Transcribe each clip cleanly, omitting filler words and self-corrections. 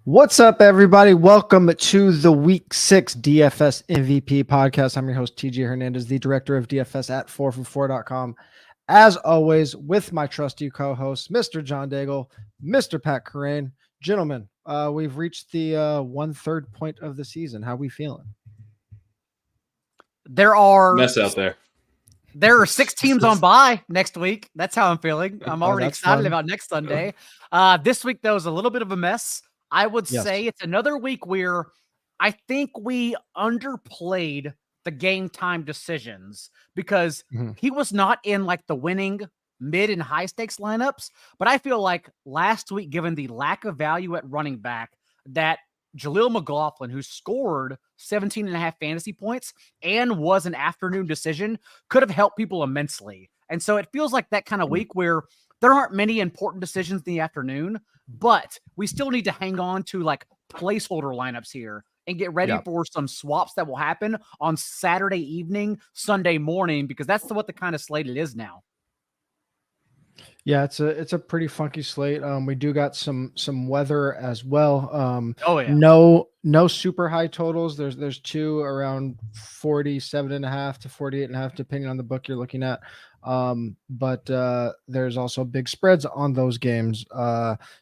What's up, everybody? Welcome to the Week 6 DFS MVP podcast. I'm your host, TJ Hernandez, the director of DFS at 4for4.com. As always, with my trusty co-host, Mr. John Daigle, Mr. Pat Kyren. Gentlemen, we've reached the 1/3 point of the season. How we feeling? There are mess out there. There are 6 teams on bye next week. That's how I'm feeling. I'm already excited about next Sunday. This week, though, is a little bit of a mess. I would say it's another week where I think we underplayed the game time decisions because he was not in like the winning mid and high stakes lineups. But I feel like last week, given the lack of value at running back, that Jaleel McLaughlin, who scored 17.5 fantasy points and was an afternoon decision, could have helped people immensely. And so it feels like that kind of week where there aren't many important decisions in the afternoon, but we still need to hang on to like placeholder lineups here and get ready for some swaps that will happen on Saturday evening, Sunday morning, because that's what the kind of slate it is now. Yeah, it's a pretty funky slate. We do got some weather as well. No super high totals. There's two around 47.5 to 48.5, depending on the book you're looking at. But there's also big spreads on those games.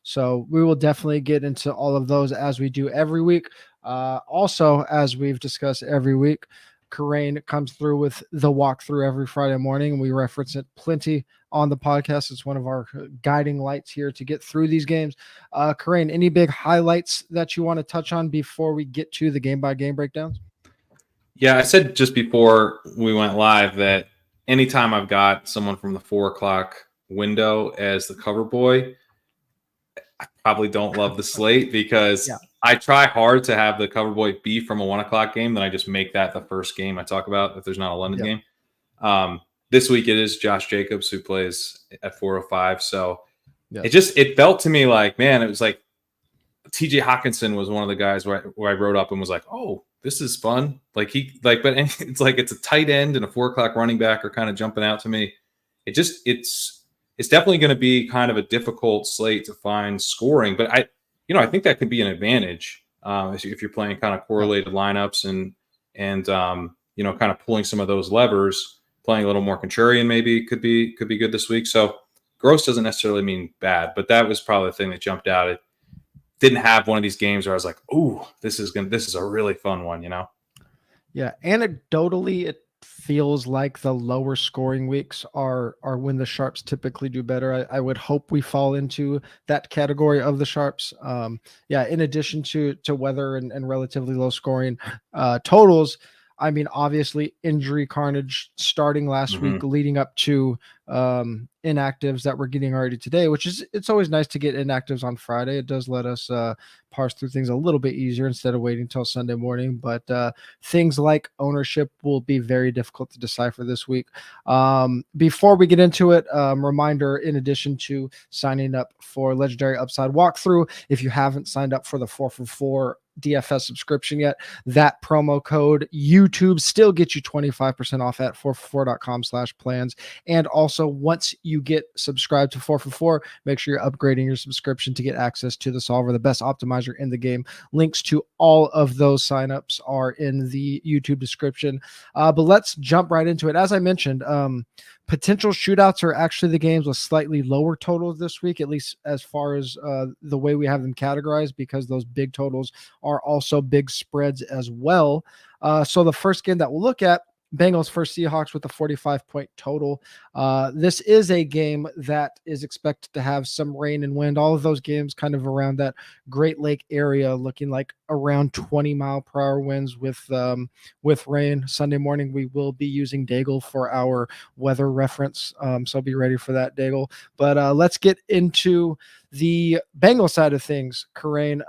So we will definitely get into all of those as we do every week. Also, as we've discussed every week, Kyren comes through with the walkthrough every Friday morning. We reference it plenty on the podcast. It's one of our guiding lights here to get through these games. Kyren, any big highlights that you want to touch on before we get to the game-by-game breakdowns? Yeah, I said just before we went live that anytime I've got someone from the 4 o'clock window as the cover boy, I probably don't love the slate because I try hard to have the cover boy be from a 1 o'clock game. Then I just make that the first game I talk about if there's not a London game. This week it is Josh Jacobs who plays at 4:05. So it felt to me like, man, it was like TJ Hawkinson was one of the guys where I wrote up and was like, oh, this is fun. But it's like it's a tight end and a 4 o'clock running back are kind of jumping out to me. It's definitely going to be kind of a difficult slate to find scoring, but I think that could be an advantage if you're playing kind of correlated lineups and kind of pulling some of those levers. Playing a little more contrarian maybe could be good this week. So gross doesn't necessarily mean bad, but that was probably the thing that jumped out. It didn't have one of these games where I was like, "Ooh, this is a really fun one," Yeah, anecdotally, it feels like the lower scoring weeks are when the sharps typically do better. I would hope we fall into that category of the sharps. In addition to weather and relatively low scoring totals, I mean, obviously injury carnage starting last week leading up to inactives that we're getting already today, which is, it's always nice to get inactives on Friday. It does let us parse through things a little bit easier instead of waiting till Sunday morning. But things like ownership will be very difficult to decipher this week. Before we get into it, reminder, in addition to signing up for Legendary Upside Walkthrough, if you haven't signed up for the 4for4 DFS subscription yet, that promo code YouTube still gets you 25% off at 4for4.com/plans. And also, once you get subscribed to 4for4, make sure you're upgrading your subscription to get access to the solver, the best optimizer in the game. Links to all of those signups are in the YouTube description. But let's jump right into it. As I mentioned, potential shootouts are actually the games with slightly lower totals this week, at least as far as the way we have them categorized, because those big totals are also big spreads as well. So the first game that we'll look at, Bengals versus Seahawks with a 45-point total. This is a game that is expected to have some rain and wind. All of those games kind of around that Great Lake area, looking like around 20-mile-per-hour winds with rain. Sunday morning, we will be using Daigle for our weather reference, so be ready for that, Daigle. But let's get into the Bengals side of things, Kyren.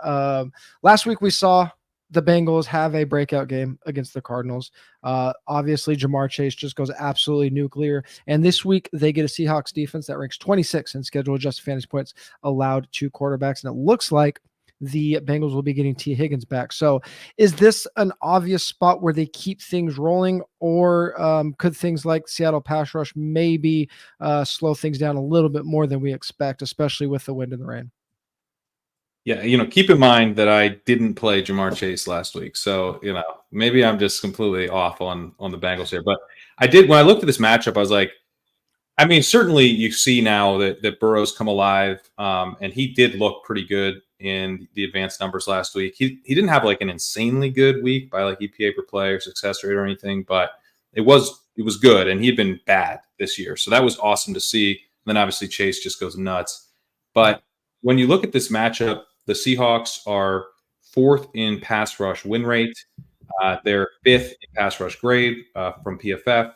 Last week we saw the Bengals have a breakout game against the Cardinals. Obviously, Jamar Chase just goes absolutely nuclear. And this week, they get a Seahawks defense that ranks 26 in schedule adjusted fantasy points allowed to quarterbacks. And it looks like the Bengals will be getting T. Higgins back. So is this an obvious spot where they keep things rolling, or could things like Seattle pass rush maybe slow things down a little bit more than we expect, especially with the wind and the rain? Yeah, keep in mind that I didn't play Jamar Chase last week, so maybe I'm just completely off on the Bengals here. But I did when I looked at this matchup, I was like, I mean, certainly you see now that Burrow's come alive, and he did look pretty good in the advanced numbers last week. He didn't have like an insanely good week by like EPA per play or success rate or anything, but it was good, and he had been bad this year, so that was awesome to see. And then obviously Chase just goes nuts. But when you look at this matchup, the Seahawks are 4th in pass rush win rate. They're 5th in pass rush grade from PFF.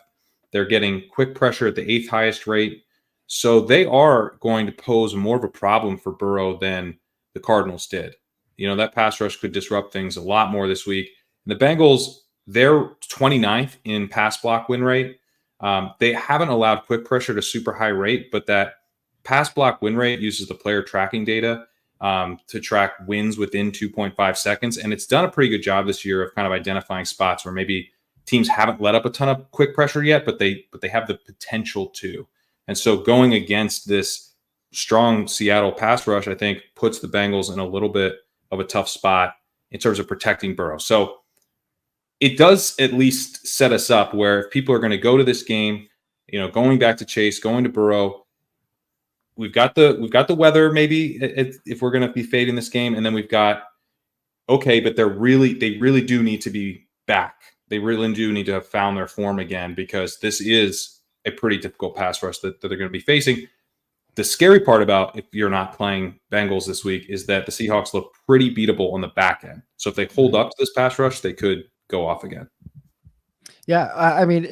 They're getting quick pressure at the 8th highest rate. So they are going to pose more of a problem for Burrow than the Cardinals did. That pass rush could disrupt things a lot more this week. And the Bengals, they're 29th in pass block win rate. They haven't allowed quick pressure to super high rate, but that pass block win rate uses the player tracking data to track wins within 2.5 seconds. And it's done a pretty good job this year of kind of identifying spots where maybe teams haven't let up a ton of quick pressure yet, but they have the potential to. And so going against this strong Seattle pass rush, I think puts the Bengals in a little bit of a tough spot in terms of protecting Burrow. So it does at least set us up where if people are going to go to this game, going back to Chase, going to Burrow, we've got the weather maybe if we're going to be fading this game, and then we've got but they really do need to be back. They really do need to have found their form again, because this is a pretty difficult pass rush that they're going to be facing. The scary part about if you're not playing Bengals this week is that the Seahawks look pretty beatable on the back end. So if they hold up to this pass rush, they could go off again. Yeah, I mean,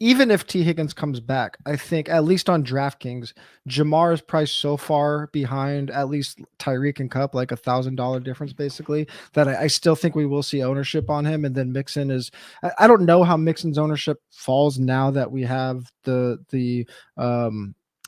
even if T. Higgins comes back, I think at least on DraftKings, Jamar is priced so far behind at least Tyreek and Kupp, like $1,000 difference basically, that I still think we will see ownership on him. And then Mixon is, I don't know how Mixon's ownership falls now that we have the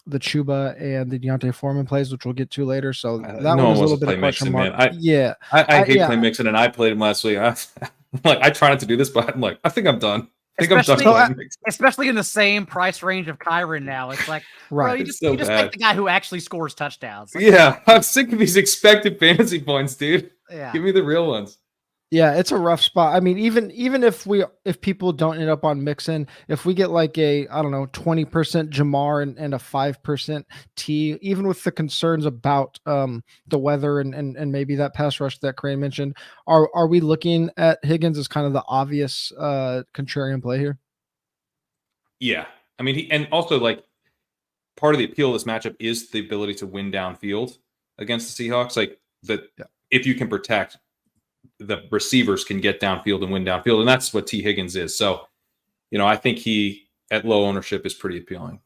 Chuba and the Deontay Foreman plays, which we'll get to later. So that one was a little bit of question mark. I hate playing Mixon, and I played him last week. I try not to do this, but I'm like, I think I'm done. Especially in the same price range of Kyren now. It's like, right. Bro, you just take the guy who actually scores touchdowns. Like, yeah, I'm sick of these expected fantasy points, dude. Yeah. Give me the real ones. Yeah, it's a rough spot. I mean, even if people don't end up on Mixon, if we get like a, I don't know, 20% Jamar and a 5% T, even with the concerns about the weather and maybe that pass rush that Crane mentioned, are we looking at Higgins as kind of the obvious contrarian play here? Yeah. I mean, and also like part of the appeal of this matchup is the ability to win downfield against the Seahawks. Like that, if you can protect, the receivers can get downfield and win downfield. And that's what T. Higgins is. So, I think he at low ownership is pretty appealing.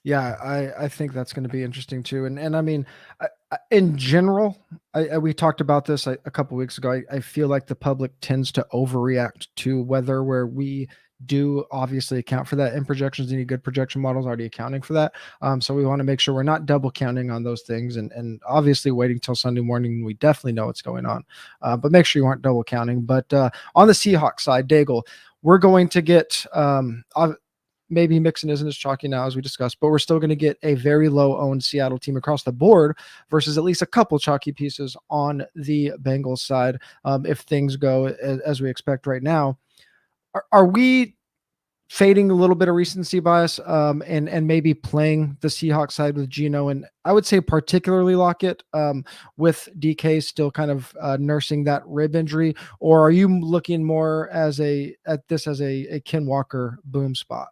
Yeah, I think that's going to be interesting too. And I mean, in general, we talked about this a couple weeks ago. I feel like the public tends to overreact to weather, where we do obviously account for that in projections. Any good projection models already accounting for that. So we want to make sure we're not double counting on those things, and obviously waiting till Sunday morning, we definitely know what's going on. But make sure you aren't double counting. But on the Seahawks side, Daigle, we're going to get maybe Mixon isn't as chalky now as we discussed, but we're still going to get a very low owned Seattle team across the board versus at least a couple chalky pieces on the Bengals side. If things go as we expect right now, are we fading a little bit of recency bias and maybe playing the Seahawks side with Geno, and I would say particularly Lockett with DK still kind of nursing that rib injury, or are you looking more at this as a Ken Walker boom spot?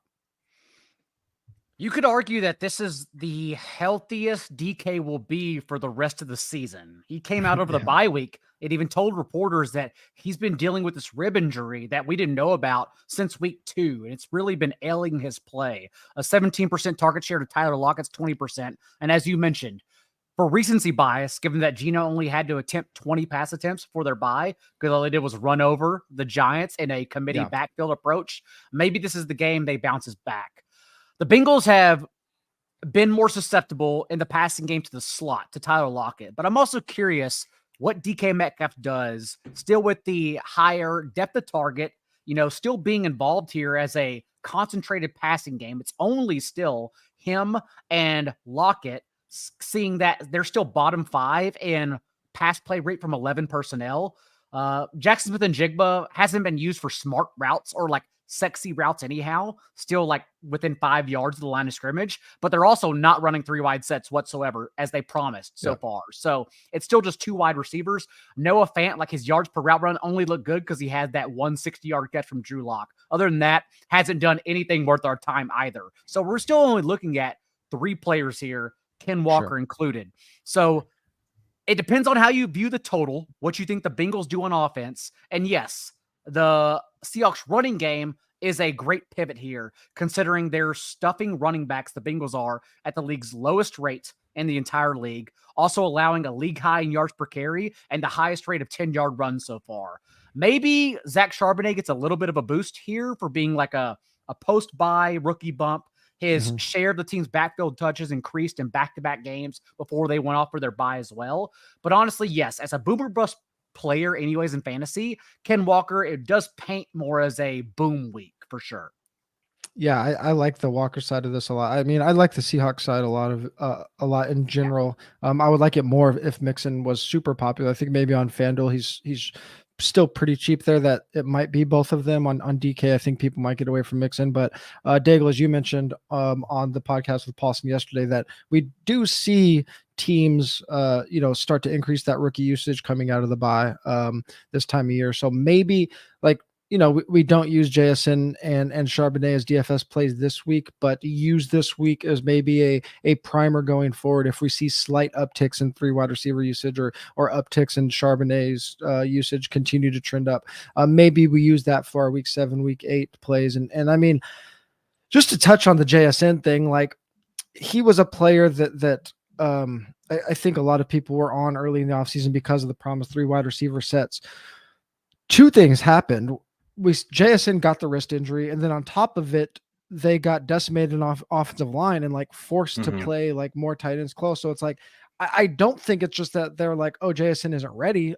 You could argue that this is the healthiest DK will be for the rest of the season. He came out over the bye week. It even told reporters that he's been dealing with this rib injury that we didn't know about since week 2. And it's really been ailing his play. A 17% target share to Tyler Lockett's 20%. And as you mentioned, for recency bias, given that Geno only had to attempt 20 pass attempts for their bye, because all they did was run over the Giants in a committee backfield approach, maybe this is the game they bounces back. The Bengals have been more susceptible in the passing game to the slot, to Tyler Lockett. But I'm also curious what DK Metcalf does, still with the higher depth of target, still being involved here as a concentrated passing game. It's only still him and Lockett seeing that they're still bottom 5 in pass play rate from 11 personnel. Jackson Smith and Jigba hasn't been used for smart routes or like sexy routes anyhow, still like within 5 yards of the line of scrimmage, but they're also not running 3 wide sets whatsoever as they promised so far. So it's still just 2 wide receivers. Noah Fant, like his yards per route run only look good because he had that 160-yard catch from Drew Lock. Other than that, hasn't done anything worth our time either. So we're still only looking at 3 players here, Ken Walker included. So it depends on how you view the total, what you think the Bengals do on offense. And yes, the Seahawks running game is a great pivot here, considering they're stuffing running backs, the Bengals are, at the league's lowest rate in the entire league, also allowing a league high in yards per carry and the highest rate of 10-yard runs so far. Maybe Zach Charbonnet gets a little bit of a boost here for being like a post-bye rookie bump. His share of the team's backfield touches increased in back-to-back games before they went off for their bye as well. But honestly, yes, as a boomer bust player anyways in fantasy, Ken Walker, it does paint more as a boom week for sure. Yeah, I like the Walker side of this a lot. I mean, I like the Seahawks side a lot in general. I would like it more if Mixon was super popular. I think maybe on FanDuel he's still pretty cheap there, that it might be both of them. On DK, I think people might get away from Mixon. But Daigle, as you mentioned on the podcast with Paulson yesterday, that we do see teams start to increase that rookie usage coming out of the bye this time of year. So maybe we don't use JSN and Charbonnet as DFS plays this week, but use this week as maybe a primer going forward if we see slight upticks in 3 wide receiver usage or upticks in Charbonnet's usage continue to trend up. Maybe we use that for our week 7, week 8 plays. And I mean, just to touch on the JSN thing, like he was a player that I think a lot of people were on early in the offseason because of the promised 3 wide receiver sets. 2 things happened. JSN got the wrist injury, and then on top of it, they got decimated off offensive line and like forced to play like more tight ends close. So it's like, I don't think it's just that they're like, oh, JSN isn't ready.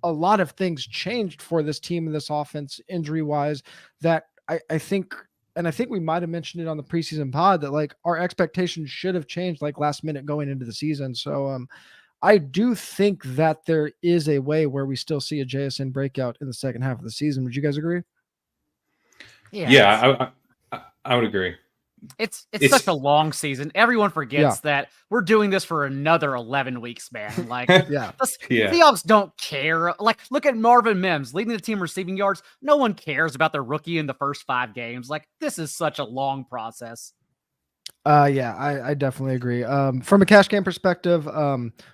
A lot of things changed for this team and this offense injury wise that I think, and I think we might've mentioned it on the preseason pod, that like our expectations should have changed like last minute going into the season. So, I do think that there is a way where we still see a JSN breakout in the second half of the season. Would you guys agree? Yeah, I would agree. It's such a long season. Everyone forgets that we're doing this for another 11 weeks, man. Like, the Seahawks don't care. Like, look at Marvin Mims leading the team receiving yards. No one cares about their rookie in the first 5 games. Like, this is such a long process. I definitely agree. From a cash game perspective,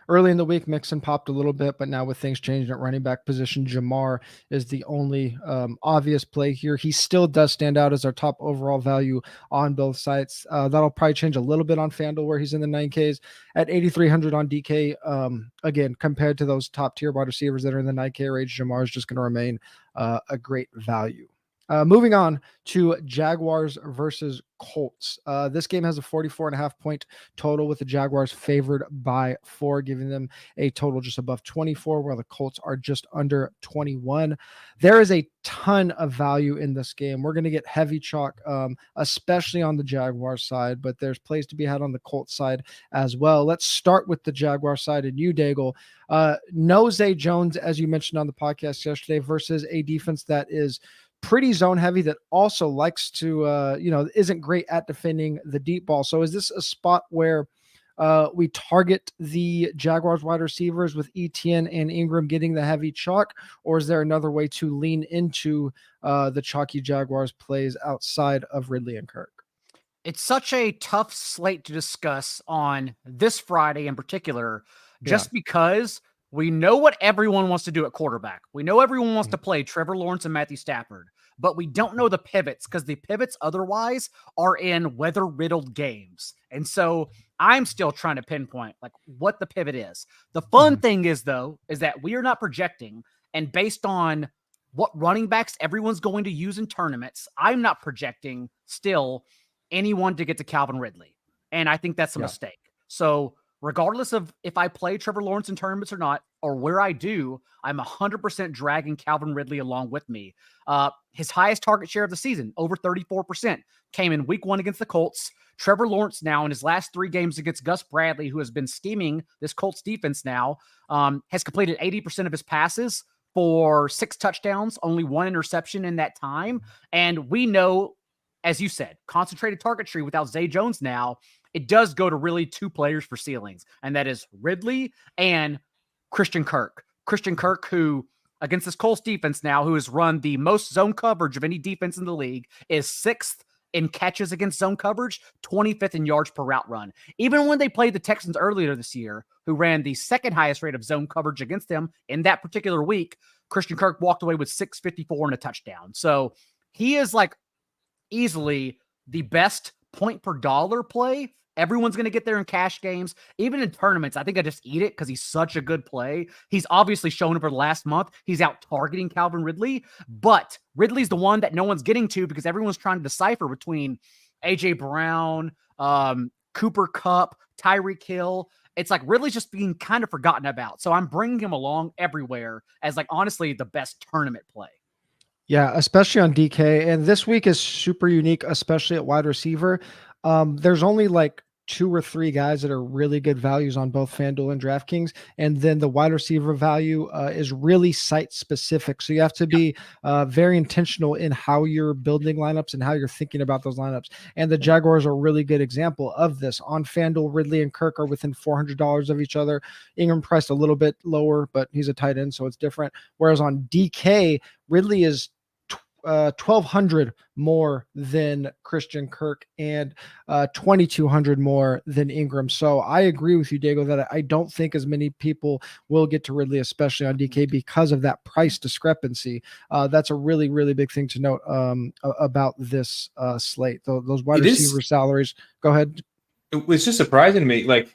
early in the week, Mixon popped a little bit, but now with things changing at running back position, Jamar is the only obvious play here. He still does stand out as our top overall value on both sites. That'll probably change a little bit on FanDuel, where he's in the 9Ks at 8,300 on DK. Again, compared to those top tier wide receivers that are in the 9K range, Jamar is just going to remain a great value. Moving on to Jaguars versus Colts. This game has a 44.5 point total, with the Jaguars favored by 4, giving them a total just above 24, while the Colts are just under 21. There is a ton of value in this game. We're going to get heavy chalk, especially on the Jaguars side, but there's plays to be had on the Colts side as well. Let's start with the Jaguar side and you, Daigle. No Zay Jones, as you mentioned on the podcast yesterday, versus a defense that is pretty zone heavy, that also likes to, isn't great at defending the deep ball. So is this a spot where we target the Jaguars wide receivers with Etienne and Engram getting the heavy chalk, or is there another way to lean into the chalky Jaguars plays outside of Ridley and Kirk? It's such a tough slate to discuss on this Friday in particular, just because we know what everyone wants to do at quarterback. We know everyone wants to play Trevor Lawrence and Matthew Stafford, but we don't know the pivots, because the pivots otherwise are in weather-riddled games. And so I'm still trying to pinpoint like what the pivot is. The fun thing is, though, is that we are not projecting, and based on what running backs everyone's going to use in tournaments, I'm not projecting still anyone to get to Calvin Ridley. And I think that's a mistake. So regardless of if I play Trevor Lawrence in tournaments or not, or where I do, I'm 100% dragging Calvin Ridley along with me. His highest target share of the season, over 34%, came in week 1 against the Colts. Trevor Lawrence now in his last 3 games against Gus Bradley, who has been scheming this Colts defense now, has completed 80% of his passes for 6 touchdowns, only 1 interception in that time. And we know, as you said, concentrated target tree without Zay Jones now, it does go to really 2 players for ceilings, and that is Ridley and Christian Kirk. Christian Kirk, who against this Colts defense now, who has run the most zone coverage of any defense in the league, is 6th in catches against zone coverage, 25th in yards per route run. Even when they played the Texans earlier this year, who ran the 2nd highest rate of zone coverage against them in that particular week, Christian Kirk walked away with 654 and a touchdown. So he is like easily the best point per dollar play. Everyone's going to get there in cash games, even in tournaments. I think I just eat it because he's such a good play. He's obviously shown over the last month he's out targeting Calvin Ridley, but Ridley's the one that no one's getting to because everyone's trying to decipher between AJ Brown, Cooper Kupp, Tyreek Hill. It's like Ridley's just being kind of forgotten about. So I'm bringing him along everywhere as like honestly the best tournament play. Yeah, especially on DK. And this week is super unique, especially at wide receiver. There's only like 2 or 3 guys that are really good values on both FanDuel and DraftKings. And then the wide receiver value is really site specific. So you have to be very intentional in how you're building lineups and how you're thinking about those lineups. And the Jaguars are a really good example of this. On FanDuel, Ridley and Kirk are within $400 of each other. Engram priced a little bit lower, but he's a tight end, so it's different. Whereas on DK, Ridley is 1,200 more than Christian Kirk and 2,200 more than Engram. So I agree with you, Diego, that I don't think as many people will get to Ridley, especially on DK, because of that price discrepancy. That's a really, really big thing to note about this slate. Those wide receiver salaries. Go ahead. It was just surprising to me, like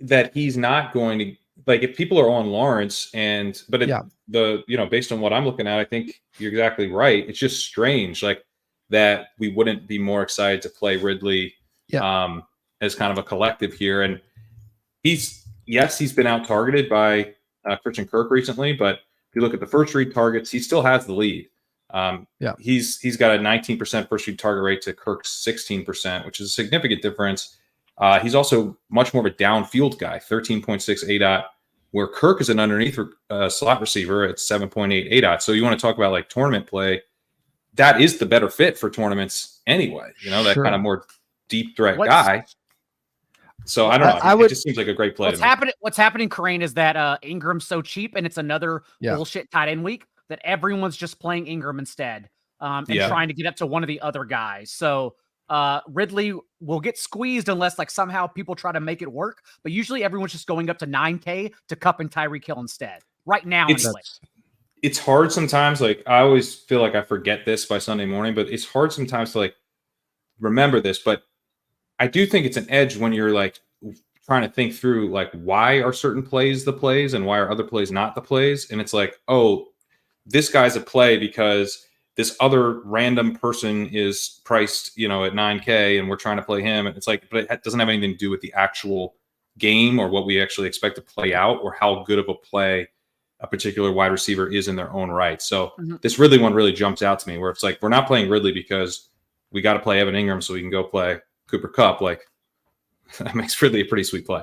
that he's not going to. Like if people are on Lawrence based on what I'm looking at, I think you're exactly right. It's just strange, like that we wouldn't be more excited to play Ridley as kind of a collective here. And he's been out targeted by Christian Kirk recently, but if you look at the first read targets, he still has the lead. He's got a 19% first read target rate to Kirk's 16%, which is a significant difference. He's also much more of a downfield guy, 13.6 ADOT, where Kirk is an underneath slot receiver at 7.8 ADOT. So you want to talk about like tournament play, that is the better fit for tournaments anyway. You know, that kind of more deep threat guy. So I don't know. It just seems like a great play. What's happening, Kyren, is that Ingram's so cheap, and it's another bullshit tight end week that everyone's just playing Engram instead and trying to get up to one of the other guys. So Ridley will get squeezed unless like somehow people try to make it work. But usually everyone's just going up to 9K to Kupp and Tyreek Hill instead. Right now, it's hard sometimes. Like I always feel like I forget this by Sunday morning, but it's hard sometimes to like remember this. But I do think it's an edge when you're like trying to think through like why are certain plays the plays and why are other plays not the plays. And it's like, oh, this guy's a play because this other random person is priced, at 9K and we're trying to play him. And it's like, but it doesn't have anything to do with the actual game or what we actually expect to play out or how good of a play a particular wide receiver is in their own right. So this Ridley one really jumps out to me where it's like, we're not playing Ridley because we got to play Evan Engram so we can go play Cooper Kupp. Like that makes Ridley a pretty sweet play.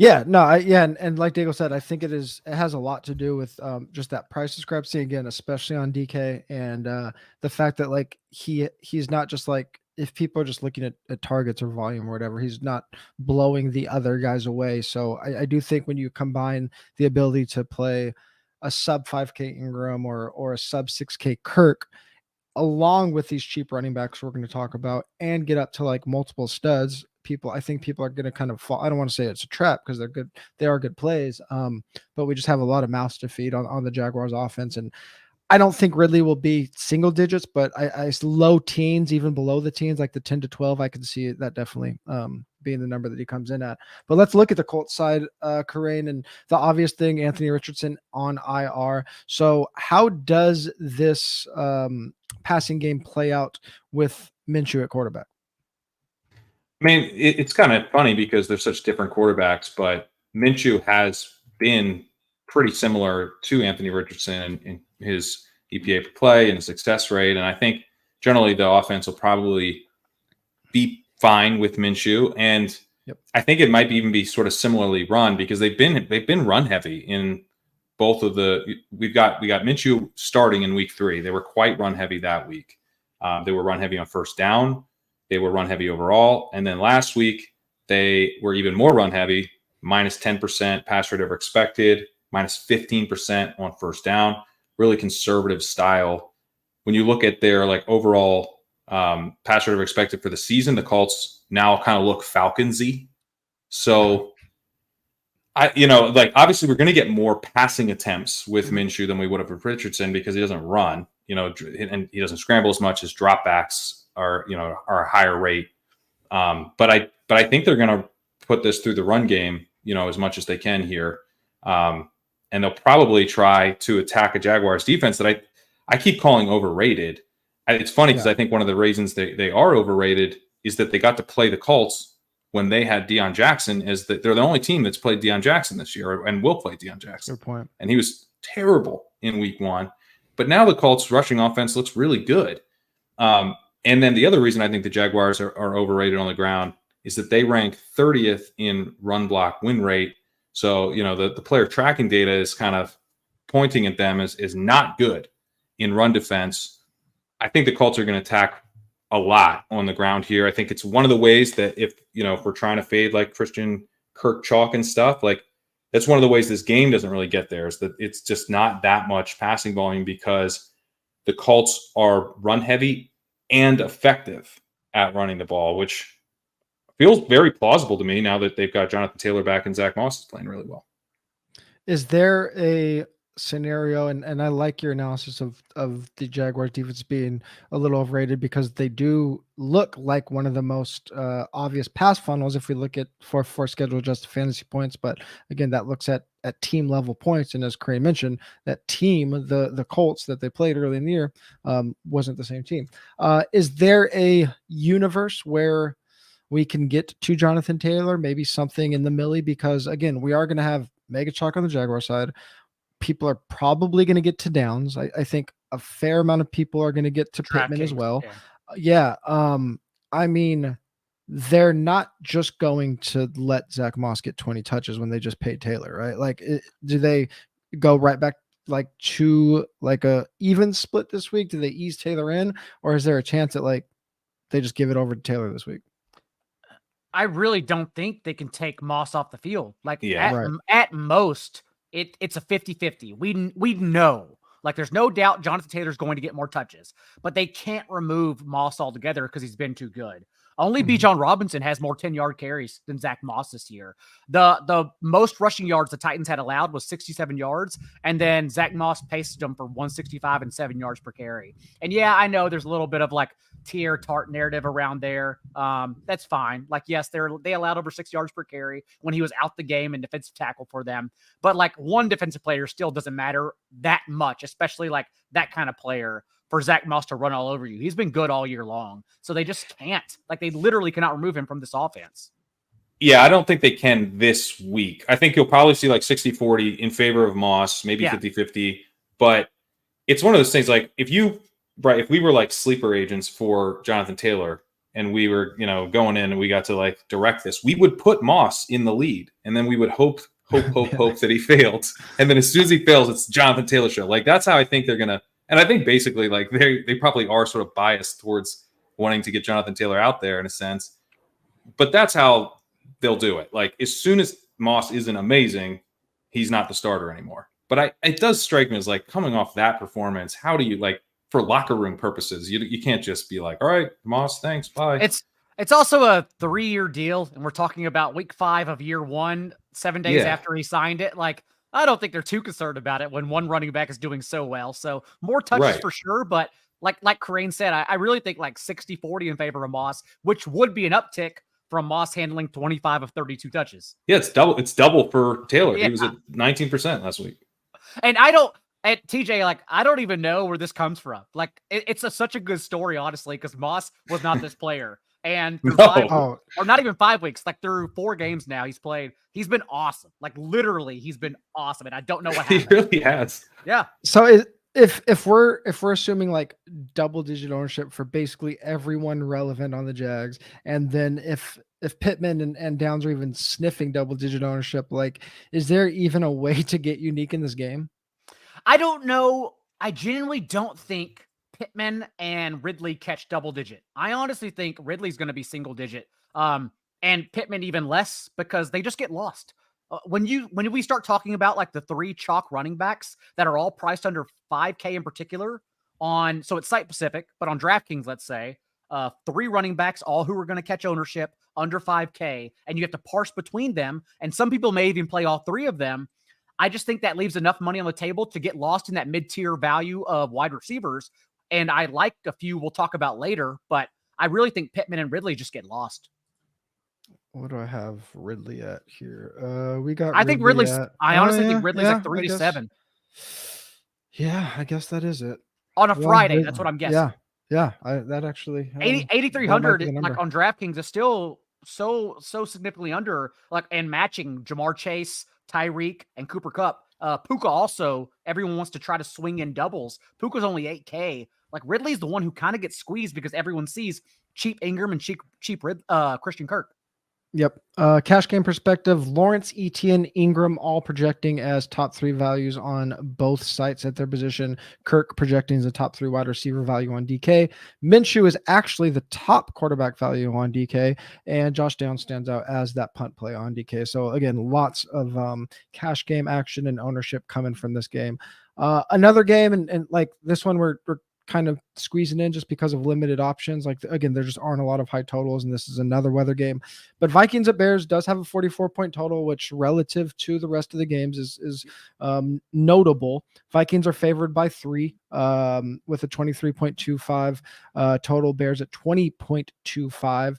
And like Diego said, I think it has a lot to do with just that price discrepancy again, especially on DK, and the fact that like he's not just like, if people are just looking at targets or volume or whatever, he's not blowing the other guys away. So I do think when you combine the ability to play a sub 5K Engram or a sub 6K Kirk, along with these cheap running backs we're going to talk about, and get up to like multiple studs, I think people are going to kind of fall. I don't want to say it's a trap because they're good. They are good plays. But we just have a lot of mouths to feed on the Jaguars offense. And I don't think Ridley will be single digits, but I low teens, even below the teens, like the 10 to 12, I can see that definitely being the number that he comes in at. But let's look at the Colts side, Kyren, and the obvious thing, Anthony Richardson on IR. So how does this passing game play out with Minshew at quarterback? I mean, it's kind of funny because they're such different quarterbacks, but Minshew has been pretty similar to Anthony Richardson in his EPA per play and his success rate. And I think generally the offense will probably be fine with Minshew. And I think it might even be sort of similarly run because they've been run heavy in both of we got Minshew starting in week 3. They were quite run heavy that week. They were run heavy on first down. They were run heavy overall. And then last week, they were even more run heavy, minus 10% pass rate over expected, minus 15% on first down, really conservative style. When you look at their like overall pass rate over expected for the season, the Colts now kind of look Falcons-y. So, obviously we're going to get more passing attempts with Minshew than we would have with Richardson because he doesn't run, and he doesn't scramble as much. His dropbacks are a higher rate. But I think they're going to put this through the run game, as much as they can here. And they'll probably try to attack a Jaguars defense that I keep calling overrated. It's funny because I think one of the reasons they are overrated is that they got to play the Colts when they had Deion Jackson, is that they're the only team that's played Deion Jackson this year and will play Deion Jackson. Good point. And he was terrible in week 1. But now the Colts rushing offense looks really good. And then the other reason I think the Jaguars are overrated on the ground is that they rank 30th in run block win rate. So, the player tracking data is kind of pointing at them as not good in run defense. I think the Colts are going to attack a lot on the ground here. I think it's one of the ways that if we're trying to fade like Christian Kirk chalk and stuff, like that's one of the ways this game doesn't really get there, is that it's just not that much passing volume because the Colts are run heavy and effective at running the ball, which feels very plausible to me now that they've got Jonathan Taylor back and Zach Moss is playing really well. Is there a scenario, and I like your analysis of the Jaguars defense being a little overrated because they do look like one of the most obvious pass funnels if we look at for schedule adjusted fantasy points, but again that looks at team level points, and as Crane mentioned, that team, the Colts that they played early in the year, wasn't the same team. Is there a universe where we can get to Jonathan Taylor, maybe something in the millie? Because again, we are going to have mega chalk on the Jaguar side. People are probably going to get to Downs. I think a fair amount of people are going to get to Pittman as well. Yeah. I mean, they're not just going to let Zach Moss get 20 touches when they just paid Taylor, right? Like, do they go right back like to like a even split this week? Do they ease Taylor in, or is there a chance that like they just give it over to Taylor this week? I really don't think they can take Moss off the field. Like at most, it's a 50-50. We know, like there's no doubt Jonathan Taylor's going to get more touches, but they can't remove Moss altogether because he's been too good. Only Bijan Robinson has more 10-yard carries than Zach Moss this year. The most rushing yards the Titans had allowed was 67 yards, and then Zach Moss paced them for 165 and 7 yards per carry. And yeah, I know there's a little bit of like tier tart narrative around there. That's fine. Like, yes, they allowed over 6 yards per carry when he was out the game and defensive tackle for them. But like one defensive player still doesn't matter that much, especially like that kind of player for Zach Moss to run all over you. He's been good all year long. So they just can't. Like, they literally cannot remove him from this offense. Yeah, I don't think they can this week. I think you'll probably see like 60-40 in favor of Moss, maybe 50-50. But it's one of those things like if we were like sleeper agents for Jonathan Taylor and we were, going in and we got to like direct this, we would put Moss in the lead and then we would hope that he failed. And then as soon as he fails, it's Jonathan Taylor show. Like, that's how I think they're going to. And I think basically like they probably are sort of biased towards wanting to get Jonathan Taylor out there in a sense, but that's how they'll do it. Like, as soon as Moss isn't amazing, he's not the starter anymore. But it does strike me as like, coming off that performance, how do you, like, for locker room purposes, you can't just be like, all right, Moss, thanks, bye. It's also a 3-year deal, and we're talking about week 5 of year 1, 7 days after he signed it. Like, I don't think they're too concerned about it when one running back is doing so well. So more touches for sure. But like Kyren said, I really think like 60-40 in favor of Moss, which would be an uptick from Moss handling 25 of 32 touches. Yeah, it's double for Taylor. He was at 19% last week. And TJ, like, I don't even know where this comes from. Like, it's such a good story, honestly, because Moss was not this player. And through No. or not even 5 weeks, like through 4 games now he's played, he's been awesome. Like literally, he's been awesome, and I don't know what happened. He really has. Yeah. So if we're assuming like double-digit ownership for basically everyone relevant on the Jags, and then if Pittman and Downs are even sniffing double-digit ownership, like, is there even a way to get unique in this game? I don't know. I genuinely don't think Pittman and Ridley catch double digit. I honestly think Ridley's going to be single digit, and Pittman even less, because they just get lost. When we start talking about like the 3 chalk running backs that are all priced under 5K in particular so it's site specific, but on DraftKings, let's say 3 running backs, all who are going to catch ownership under 5K, and you have to parse between them. And some people may even play all 3 of them. I just think that leaves enough money on the table to get lost in that mid-tier value of wide receivers. And I like a few we'll talk about later, but I really think Pittman and Ridley just get lost. What do I have Ridley at here? We got. I think Ridley's. I honestly think Ridley's like 3 to 7. Yeah, I guess that is it on a Friday. That's what I'm guessing. Yeah. That actually 8,300 like on DraftKings is still so significantly under, like, and matching Jamar Chase, Tyreek, and Cooper Kupp. Puka also, everyone wants to try to swing in doubles. Puka's only 8K. Like, Ridley's the one who kind of gets squeezed because everyone sees cheap Engram and cheap Christian Kirk. Yep. Cash game perspective, Lawrence, Etienne, Engram all projecting as top 3 values on both sites at their position. Kirk projecting as a top 3 wide receiver value on DK. Minshew is actually the top quarterback value on DK, and Josh Downs stands out as that punt play on DK. So again, lots of cash game action and ownership coming from this game. Another game, and like this one, we're kind of squeezing in just because of limited options. Like, again, there just aren't a lot of high totals, and this is another weather game. But Vikings at Bears does have a 44-point total, which relative to the rest of the games is notable. Vikings are favored by 3 with a 23.25 total. Bears at 20.25.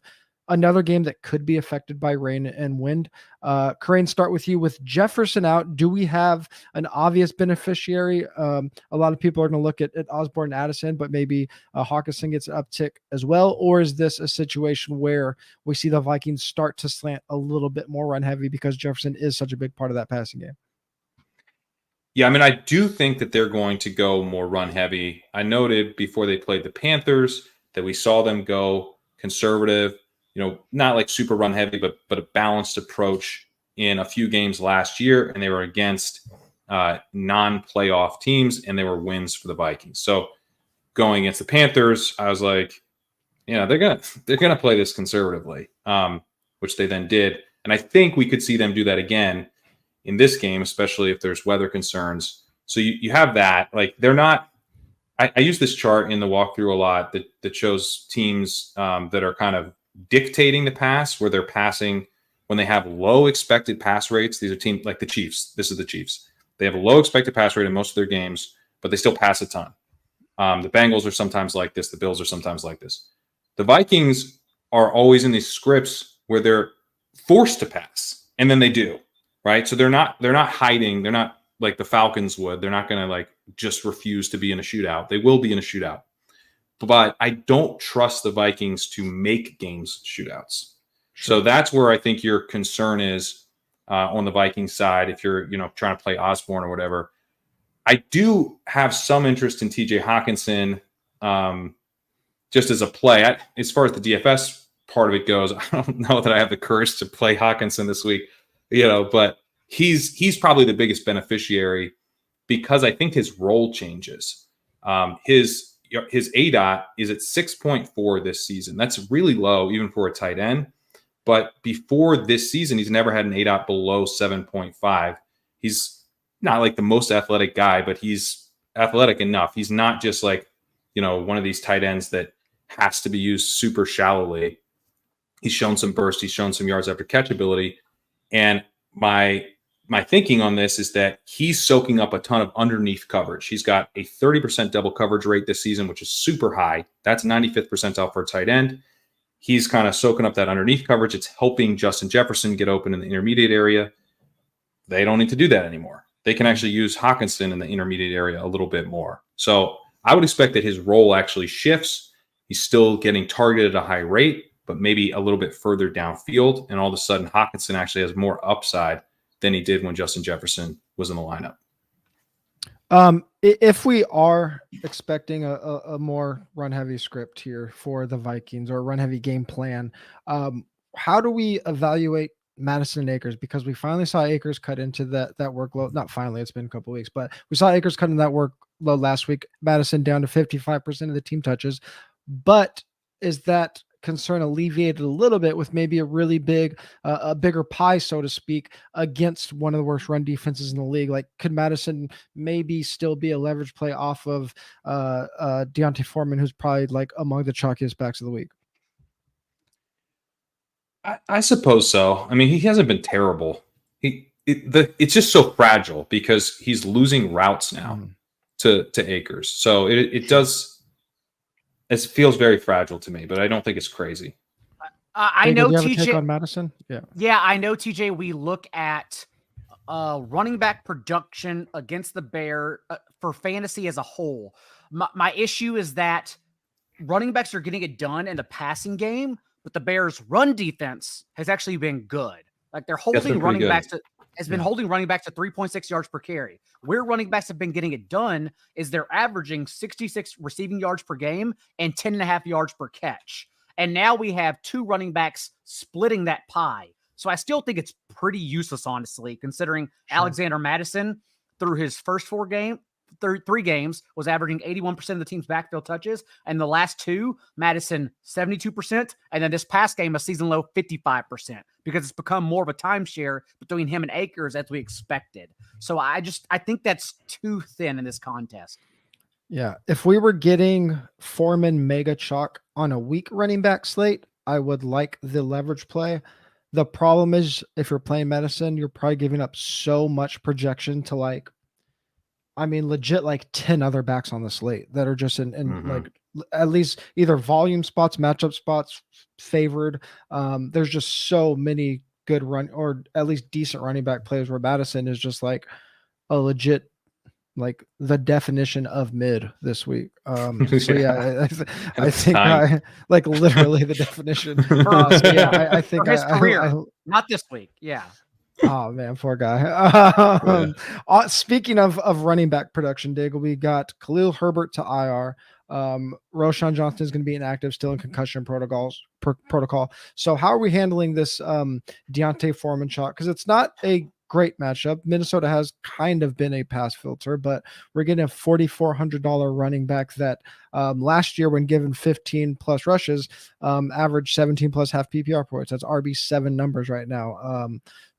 Another game that could be affected by rain and wind. Kyren, start with you. With Jefferson out, do we have an obvious beneficiary? A lot of people are going to look at Osborne and Addison, but maybe Hawkinson gets an uptick as well. Or is this a situation where we see the Vikings start to slant a little bit more run heavy because Jefferson is such a big part of that passing game? Yeah, I mean, I do think that they're going to go more run heavy. I noted before they played the Panthers that we saw them go conservative, not like super run heavy, but a balanced approach in a few games last year. And they were against non-playoff teams, and they were wins for the Vikings. So going against the Panthers, I was like, they're gonna play this conservatively, which they then did. And I think we could see them do that again in this game, especially if there's weather concerns. So you have that. Like, they're not. I use this chart in the walkthrough a lot that shows teams that are kind of dictating the pass, where they're passing when they have low expected pass rates. These are teams like the Chiefs. This is the Chiefs. They have a low expected pass rate in most of their games, but they still pass a ton. The Bengals are sometimes like this. The Bills are sometimes like this. The Vikings are always in these scripts where they're forced to pass, and then they do, right? So they're not hiding. They're not like the Falcons would. They're not going to like just refuse to be in a shootout. They will be in a shootout. But I don't trust the Vikings to make games shootouts. Sure. So that's where I think your concern is on the Vikings side. If you're, trying to play Osborne or whatever, I do have some interest in TJ Hawkinson just as a play. As far as the DFS part of it goes, I don't know that I have the courage to play Hawkinson this week, but he's probably the biggest beneficiary because I think his role changes. His ADOT is at 6.4 this season. That's really low, even for a tight end. But before this season, he's never had an ADOT below 7.5. He's not like the most athletic guy, but he's athletic enough. He's not just like, one of these tight ends that has to be used super shallowly. He's shown some burst. He's shown some yards after catch ability. And my thinking on this is that he's soaking up a ton of underneath coverage. He's got a 30% double coverage rate this season, which is super high. That's 95th percentile for a tight end. He's kind of soaking up that underneath coverage. It's helping Justin Jefferson get open in the intermediate area. They don't need to do that anymore. They can actually use Hawkinson in the intermediate area a little bit more. So I would expect that his role actually shifts. He's still getting targeted at a high rate, but maybe a little bit further downfield. And all of a sudden, Hockenson actually has more upside than he did when Justin Jefferson was in the lineup. If we are expecting a more run-heavy script here for the Vikings or a run-heavy game plan, how do we evaluate Madison and Akers? Because we finally saw Akers cut into that workload. Not finally, it's been a couple of weeks, but we saw Akers cut into that workload last week. Madison down to 55% of the team touches. But is that concern alleviated a little bit with maybe a really a bigger pie, so to speak, against one of the worst run defenses in the league? Like, could Madison maybe still be a leverage play off of Deontay Foreman, who's probably like among the chalkiest backs of the week? I suppose so. I mean, he hasn't been terrible. It's just so fragile because he's losing routes now to Akers. So it feels very fragile to me, but I don't think it's crazy. I know do you have TJ a take on Madison. Yeah, I know TJ. We look at running back production against the Bear for fantasy as a whole. My issue is that running backs are getting it done in the passing game, but the Bears' run defense has actually been good. Like, they're holding running backs to 3.6 yards per carry. Where running backs have been getting it done is they're averaging 66 receiving yards per game and 10.5 yards per catch. And now we have two running backs splitting that pie. So I still think it's pretty useless, honestly, considering Alexander Madison through his first three games was averaging 81% of the team's backfield touches. And the last two, Madison 72%. And then this past game, a season low 55%, because it's become more of a timeshare between him and Akers as we expected. So I think that's too thin in this contest. Yeah. If we were getting Foreman mega chalk on a weak running back slate, I would like the leverage play. The problem is, if you're playing Madison, you're probably giving up so much projection to legit 10 other backs on the slate that are just in at least either volume spots, matchup spots favored. There's just so many good run or at least decent running back players where Madison is just like a legit, like the definition of mid this week. So yeah, I think like literally the definition. I think for his career, not this week. Yeah. Oh man, poor guy. Speaking of running back production, Diggle, we got Khalil Herbert to IR. Roshan Johnson is going to be inactive, still in concussion protocol. So how are we handling this Deontay Foreman shot? Because it's not a great matchup. Minnesota has kind of been a pass filter, but we're getting a $4,400 running back that last year, when given 15 plus rushes, averaged 17 plus half PPR points. That's RB7 numbers right now.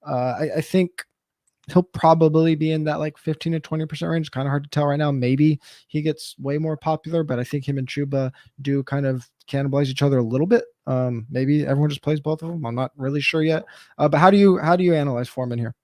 I think he'll probably be in that like 15 to 20% range. Kind of hard to tell right now. Maybe he gets way more popular, but I think him and Chuba do kind of cannibalize each other a little bit. Maybe everyone just plays both of them. I'm not really sure yet. But how do you analyze Foreman here?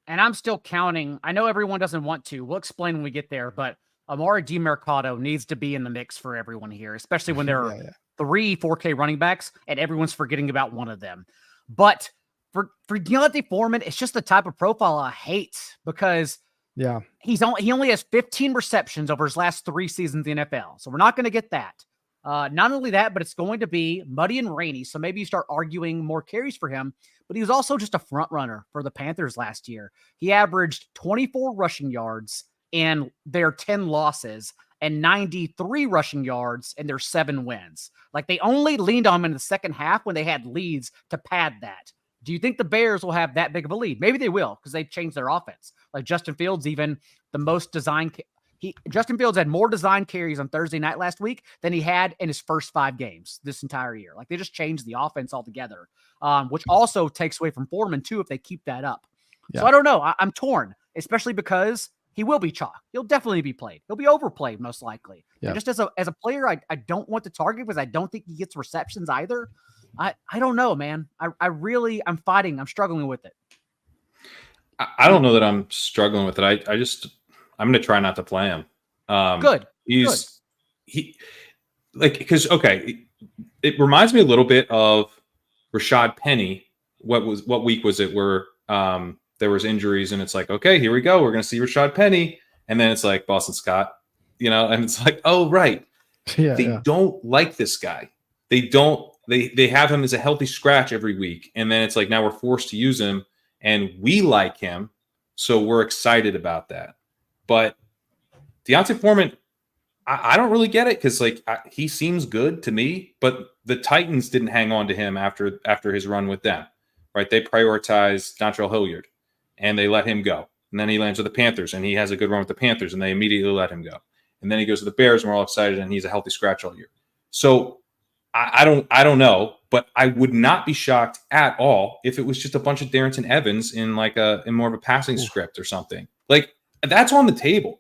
And I'm still counting. I know everyone doesn't want to. We'll explain when we get there, but Amari DiMercato needs to be in the mix for everyone here, especially when there are 3 4K running backs and everyone's forgetting about one of them. But for Deontay Foreman, it's just the type of profile I hate, because he only has 15 receptions over his last 3 seasons in the NFL. So we're not going to get that. Not only that, but it's going to be muddy and rainy. So maybe you start arguing more carries for him, but he was also just a front runner for the Panthers last year. He averaged 24 rushing yards in their 10 losses and 93 rushing yards in their 7 wins. Like, they only leaned on him in the second half when they had leads to pad that. Do you think the Bears will have that big of a lead? Maybe they will, because they've changed their offense. Like Justin Fields, even the most designed. Justin Fields had more design carries on Thursday night last week than he had in his first 5 games this entire year. Like, they just changed the offense altogether, which also takes away from Foreman too if they keep that up. Yeah. So I don't know. I'm torn, especially because he will be chalk. He'll definitely be played. He'll be overplayed most likely. Yeah. And just as a player, I don't want to target because I don't think he gets receptions either. I don't know, man. I'm fighting. I'm struggling with it. I don't know that I'm struggling with it. I'm going to try not to play him. Good. It reminds me a little bit of Rashad Penny. What week was it where there was injuries and it's like, okay, here we go. We're going to see Rashad Penny. And then it's like Boston Scott, and it's like, oh, right. They don't like this guy. They don't. they have him as a healthy scratch every week. And then it's like, now we're forced to use him and we like him. So we're excited about that. But D'Onta Foreman, I don't really get it because he seems good to me, but the Titans didn't hang on to him after his run with them, right? They prioritized Dontrell Hilliard and they let him go. And then he lands with the Panthers and he has a good run with the Panthers and they immediately let him go. And then he goes to the Bears and we're all excited and he's a healthy scratch all year. So I don't know, but I would not be shocked at all if it was just a bunch of Darrington Evans in more of a passing script or something. Like that's on the table,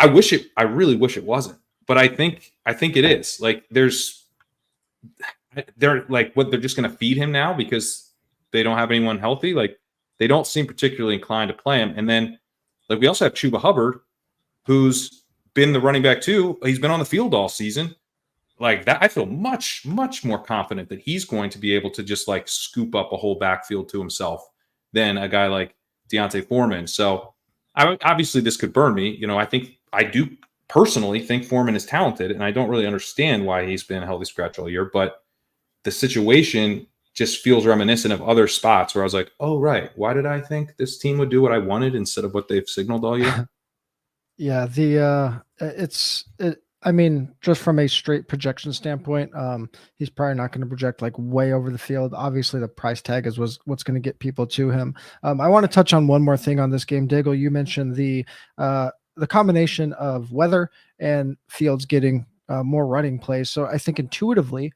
I really wish it wasn't, but I think it is. Like they're just going to feed him now because they don't have anyone healthy. Like they don't seem particularly inclined to play him. And then we also have Chuba Hubbard, who's been the running back too. He's been on the field all season. Like that, I feel much, much more confident that he's going to be able to just scoop up a whole backfield to himself than a guy like D'Onta Foreman. So obviously this could burn me. I do personally think Foreman is talented, and I don't really understand why he's been a healthy scratch all year, but the situation just feels reminiscent of other spots where I was like, oh, right. Why did I think this team would do what I wanted instead of what they've signaled all year? Yeah. Just from a straight projection standpoint, he's probably not going to project way over the field. Obviously the price tag is what's going to get people to him. I want to touch on one more thing on this game. Diggle, you mentioned the combination of weather and Fields getting more running plays. So I think intuitively,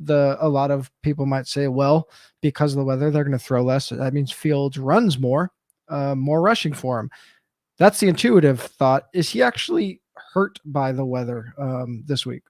a lot of people might say, well, because of the weather, they're going to throw less. That means Fields runs more rushing for him. That's the intuitive thought. Is he actually hurt by the weather this week?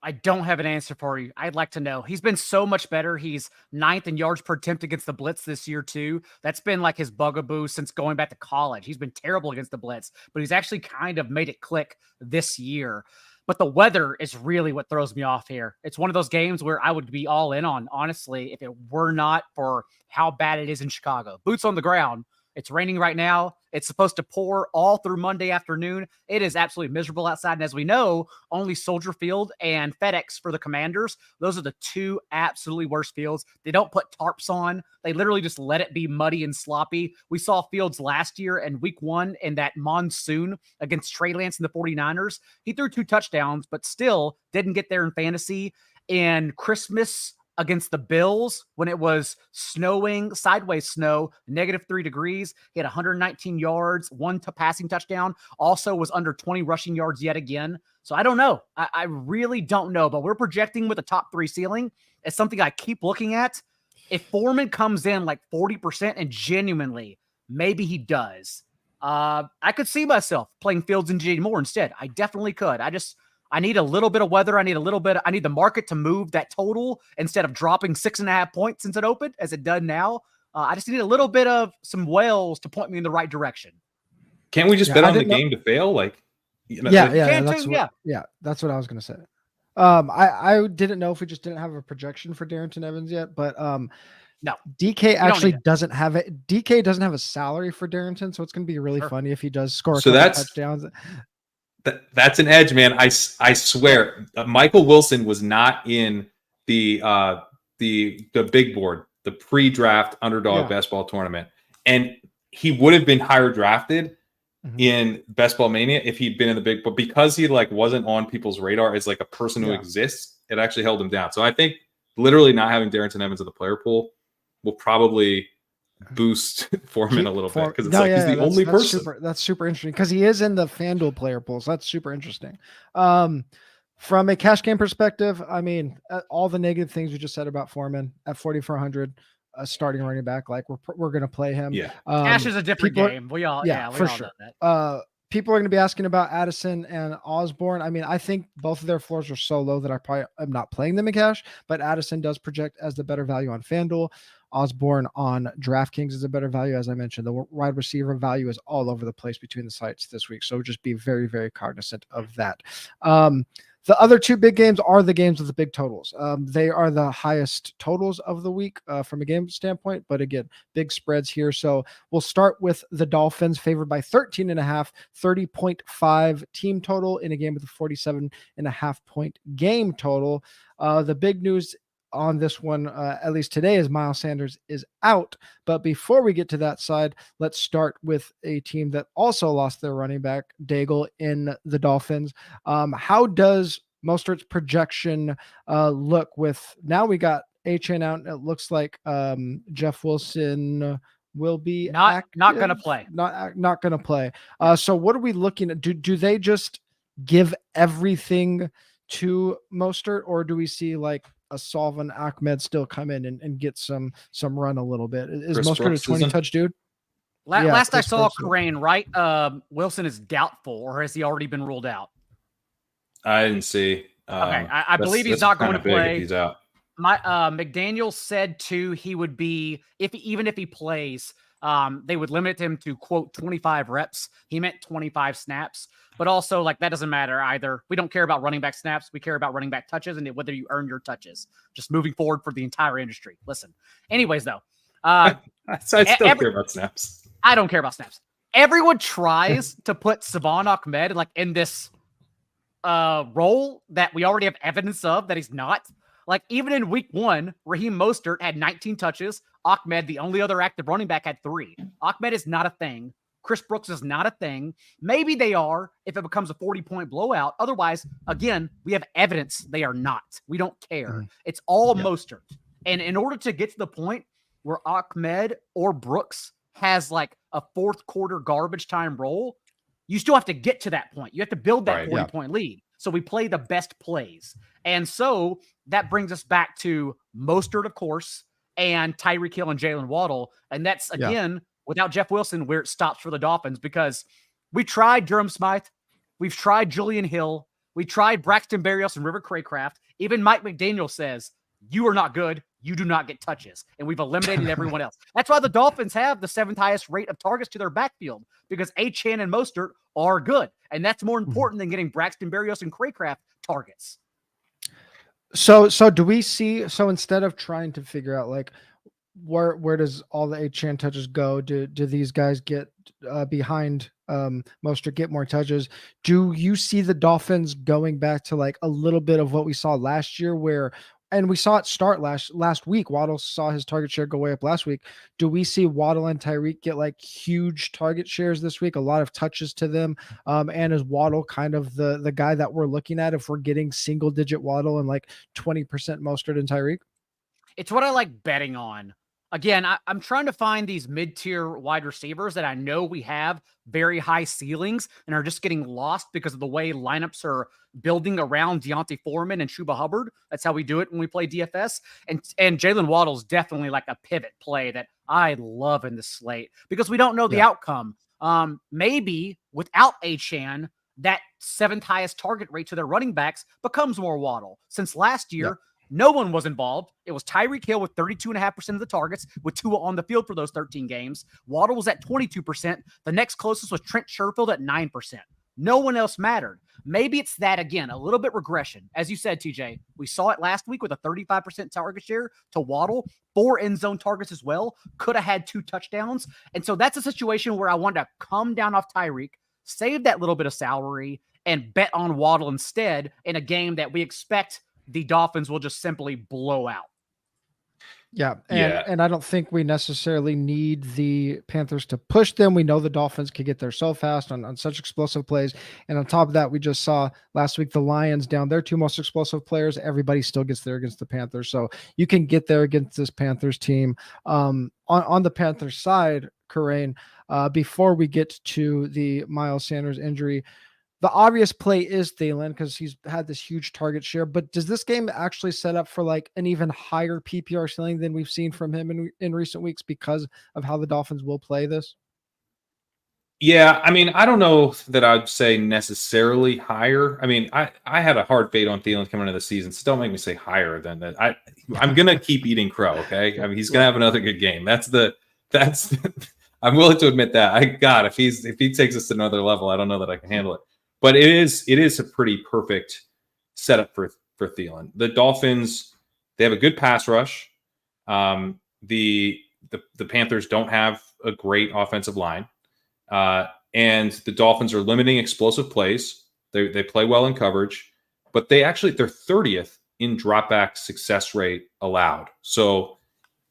I don't have an answer for you. I'd like to know. He's been so much better. He's 9th in yards per attempt against the blitz this year too. That's been his bugaboo since going back to college. He's been terrible against the blitz, but he's actually kind of made it click this year. But the weather is really what throws me off here. It's one of those games where I would be all in on, honestly, if it were not for how bad it is in Chicago. Boots on the ground. It's raining right now. It's supposed to pour all through Monday afternoon. It is absolutely miserable outside. And as we know, only Soldier Field and FedEx for the Commanders. Those are the two absolutely worst fields. They don't put tarps on. They literally just let it be muddy and sloppy. We saw Fields last year in week 1 in that monsoon against Trey Lance and the 49ers. He threw 2 touchdowns, but still didn't get there in fantasy. And Christmas against the Bills, when it was snowing, sideways snow, -3 degrees. He had 119 yards, 1 passing touchdown. Also was under 20 rushing yards yet again. So I don't know. I really don't know, but we're projecting with a top 3 ceiling. It's something I keep looking at. If Foreman comes in 40% and genuinely, maybe he does. I could see myself playing Fields and J. Moore instead. I definitely could. I need a little bit of weather. I need the market to move that total instead of dropping 6.5 points since it opened as it does now. I just need a little bit of some whales to point me in the right direction. Can't we just bet on the game to fail? That's what I was going to say. I didn't know if we just didn't have a projection for Darrington Evans yet, but no, DK actually doesn't have it. DK doesn't have a salary for Darrington, so it's going to be really funny if he does score a couple touchdowns. That's an edge, man. I swear, Michael Wilson was not in the big board, the pre-draft underdog best ball tournament, and he would have been higher drafted in Best Ball Mania if he'd been in the big. But because he wasn't on people's radar as a person who exists, it actually held him down. So I think literally not having Darrington Evans in the player pool will probably boost Foreman a little bit because he's the only person. That's super interesting because he is in the FanDuel player pool, so that's super interesting. From a cash game perspective, all the negative things we just said about Foreman at 4,400, starting running back, we're going to play him. Yeah, cash is a different game. We all know that. People are going to be asking about Addison and Osborne. I think both of their floors are so low that I probably am not playing them in cash, but Addison does project as the better value on FanDuel. Osborne on DraftKings is a better value. As I mentioned, the wide receiver value is all over the place between the sites this week. So just be very, very cognizant of that. The other two big games are the games with the big totals. They are the highest totals of the week from a game standpoint, but again, big spreads here. So we'll start with the Dolphins favored by 13.5, 30.5 team total in a game with a 47.5 point game total. The big news on this one, at least today, is Miles Sanders is out. But before we get to that side, let's start with a team that also lost their running back, Daigle, in the Dolphins. How does Mostert's projection look with now we got Achane out? It looks like Jeff Wilson will be not going to play. Not going to play. So what are we looking at? Do they just give everything to Mostert, or do we see like a Salvin Ahmed still come in and get some run a little bit? Is Chris Mostert Brooks a 20 touch dude? Last I saw, Kyren, right? Wilson is doubtful, or has he already been ruled out? I didn't see. Okay, I believe he's not going to play. If he's out. McDaniel said too he would be even if he plays, they would limit him to quote 25 reps. He meant 25 snaps, but also like that doesn't matter either. We don't care about running back snaps. We care about running back touches and whether you earn your touches. Just moving forward for the entire industry. Listen, anyways though, I still care about snaps. I don't care about snaps. Everyone tries to put Salvin Ahmed like in this role that we already have evidence of that he's not. Like, even in week 1, Raheem Mostert had 19 touches. Ahmed, the only other active running back, had 3. Ahmed is not a thing. Chris Brooks is not a thing. Maybe they are if it becomes a 40-point blowout. Otherwise, again, we have evidence they are not. We don't care. It's all Mostert. And in order to get to the point where Ahmed or Brooks has like a fourth quarter garbage time role, you still have to get to that point. You have to build that 40-point lead. So we play the best plays. And so that brings us back to Mostert, of course, and Tyreek Hill and Jalen Waddle. And that's, again, without Jeff Wilson, where it stops for the Dolphins, because we tried Durham Smythe. We've tried Julian Hill. We tried Braxton Berrios and River Craycraft. Even Mike McDaniel says, you are not good. You do not get touches. And we've eliminated everyone else. That's why the Dolphins have the 7th highest rate of targets to their backfield, because Achane and Mostert are good. And that's more important than getting Braxton Berrios and Craycraft targets. So do we see, so instead of trying to figure out like where does all the Achane touches go? Do these guys get behind Mostert, get more touches? Do you see the Dolphins going back to like a little bit of what we saw last year where, and we saw it start last week. Waddle saw his target share go way up last week. Do we see Waddle and Tyreek get like huge target shares this week? A lot of touches to them. And is Waddle kind of the guy that we're looking at if we're getting single digit Waddle and like 20% Mostert and Tyreek? It's what I like betting on. Again, I'm trying to find these mid-tier wide receivers that I know we have very high ceilings and are just getting lost because of the way lineups are building around Deontay Foreman and Chuba Hubbard. That's how we do it when we play DFS. And Jalen Waddle's definitely like a pivot play that I love in the slate because we don't know the outcome. Maybe without Achane, that 7th highest target rate to their running backs becomes more Waddle. Since last year, no one was involved. It was Tyreek Hill with 32.5% of the targets, with Tua on the field for those 13 games. Waddle was at 22%. The next closest was Trent Sherfield at 9%. No one else mattered. Maybe it's that, again, a little bit regression. As you said, TJ, we saw it last week with a 35% target share to Waddle, 4 end zone targets as well. Could have had 2 touchdowns. And so that's a situation where I wanted to come down off Tyreek, save that little bit of salary, and bet on Waddle instead in a game that we expect the Dolphins will just simply blow out. And I don't think we necessarily need the Panthers to push them. We know the Dolphins can get there so fast on such explosive plays. And on top of that, we just saw last week the Lions down their 2 most explosive players. Everybody still gets there against the Panthers. So you can get there against this Panthers team. On the Panthers side, Kyren, before we get to the Miles Sanders injury, the obvious play is Thielen because he's had this huge target share, but does this game actually set up for like an even higher PPR ceiling than we've seen from him in recent weeks because of how the Dolphins will play this? Yeah, I mean, I don't know that I'd say necessarily higher. I mean, I had a hard fade on Thielen coming into the season, so don't make me say higher than that. I'm gonna keep eating crow, okay? I mean, he's gonna have another good game. I'm willing to admit that. If he takes us to another level, I don't know that I can handle it. But it is a pretty perfect setup for Thielen. The Dolphins, they have a good pass rush. The Panthers don't have a great offensive line. And the Dolphins are limiting explosive plays. They play well in coverage, but they're 30th in dropback success rate allowed. So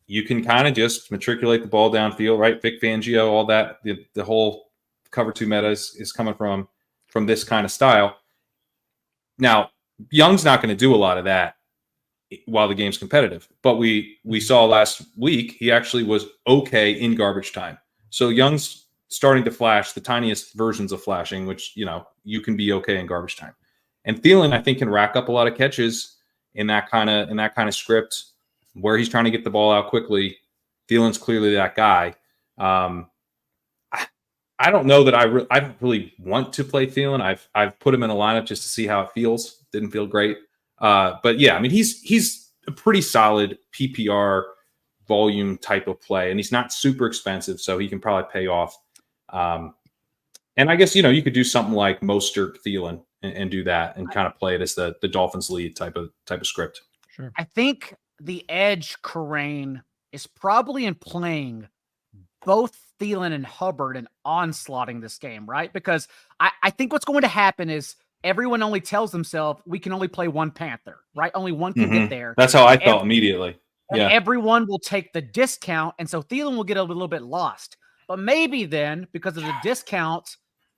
you can kind of just matriculate the ball downfield, right? Vic Fangio, all that. The whole cover two meta is coming from this kind of style. Now, Young's not going to do a lot of that while the game's competitive, but we saw last week he actually was okay in garbage time. So Young's starting to flash the tiniest versions of flashing, which, you can be okay in garbage time. And Thielen, I think, can rack up a lot of catches in that kind of script where he's trying to get the ball out quickly. Thielen's clearly that guy. I don't know that I don't really want to play Thielen. I've put him in a lineup just to see how it feels. Didn't feel great. But yeah, I mean, he's a pretty solid PPR volume type of play, and he's not super expensive, so he can probably pay off. And I guess, you could do something like Mostert, Thielen and do that and kind of play it as the Dolphins lead type of script. Sure. I think the edge, Kyren, is probably in playing both Thielen and Hubbard and onslaughting this game, right? Because I think what's going to happen is everyone only tells themselves we can only play one Panther, right? Only one can get there. That's how I felt immediately. Yeah. Everyone will take the discount, and so Thielen will get a little bit lost. But maybe then, because of the discount,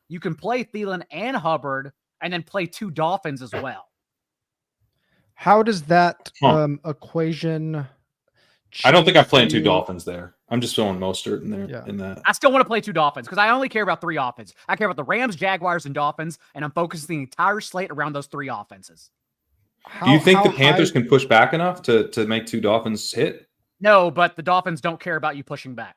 you can play Thielen and Hubbard and then play two Dolphins as well. How does that equation I don't think I'm playing two Dolphins there. I'm just throwing Mostert in there. Yeah. In that. I still want to play two Dolphins because I only care about three offenses. I care about the Rams, Jaguars, and Dolphins, and I'm focusing the entire slate around those three offenses. Do you think the Panthers can push back enough to make two Dolphins hit? No, but the Dolphins don't care about you pushing back.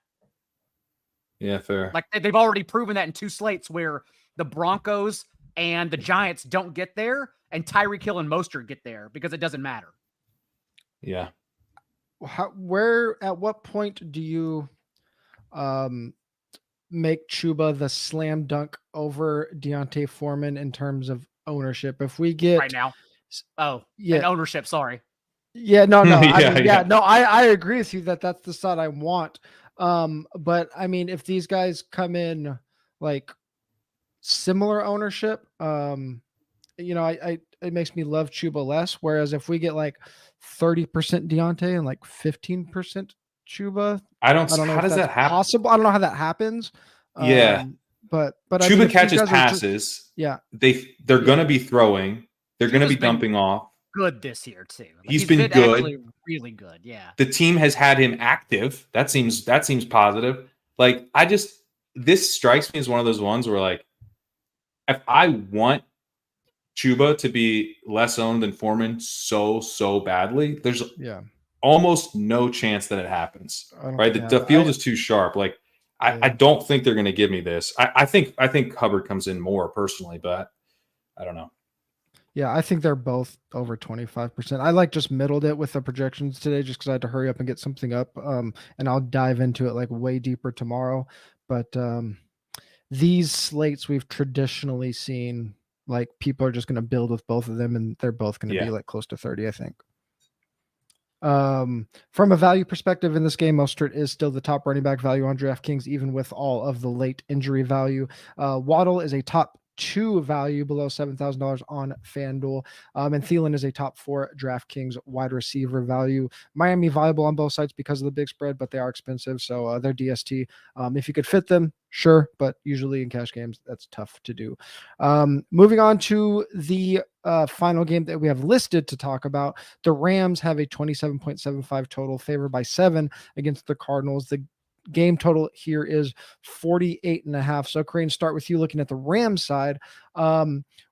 Yeah, fair. Like they've already proven that in two slates where the Broncos and the Giants don't get there, and Tyreek Hill and Mostert get there because it doesn't matter. Yeah. At what point do you make Chuba the slam dunk over Deontay Foreman in terms of ownership? If we get right now, ownership. Sorry. Yeah, no. I agree with you that's the side I want. But I mean, if these guys come in like similar ownership, it makes me love Chuba less. Whereas if we get like 30% Deontay and like 15% Chuba, I don't know. How does that happen? Possible. I don't know how that happens. Yeah. But Chuba catches passes. They're going to be throwing. They're going to be dumping off. Good this year too. He's been good. Actually really good. Yeah. The team has had him active. That seems positive. Like this strikes me as one of those ones where like, if I want Chuba to be less owned than Foreman so badly, there's almost no chance that it happens. Right? The field is too sharp. Like I don't think they're going to give me this. I think Hubbard comes in more personally, but I don't know. Yeah, I think they're both over 25%. I just middled it with the projections today just because I had to hurry up and get something up. And I'll dive into it like way deeper tomorrow. But these slates we've traditionally seen, like people are just going to build with both of them, and they're both going to be like close to 30, I think. From a value perspective in this game, Mostert is still the top running back value on DraftKings, even with all of the late injury value. Waddle is a top 2 value below $7,000 on FanDuel. And Thielen is a top 4 DraftKings wide receiver value. Miami viable on both sides because of the big spread, but they are expensive. So they're DST. If you could fit them, sure. But usually in cash games, that's tough to do. Moving on to the final game that we have listed to talk about. The Rams have a 27.75 total, favored by 7 against the Cardinals. The game total here is 48.5. So Kyren, start with you looking at the Rams side.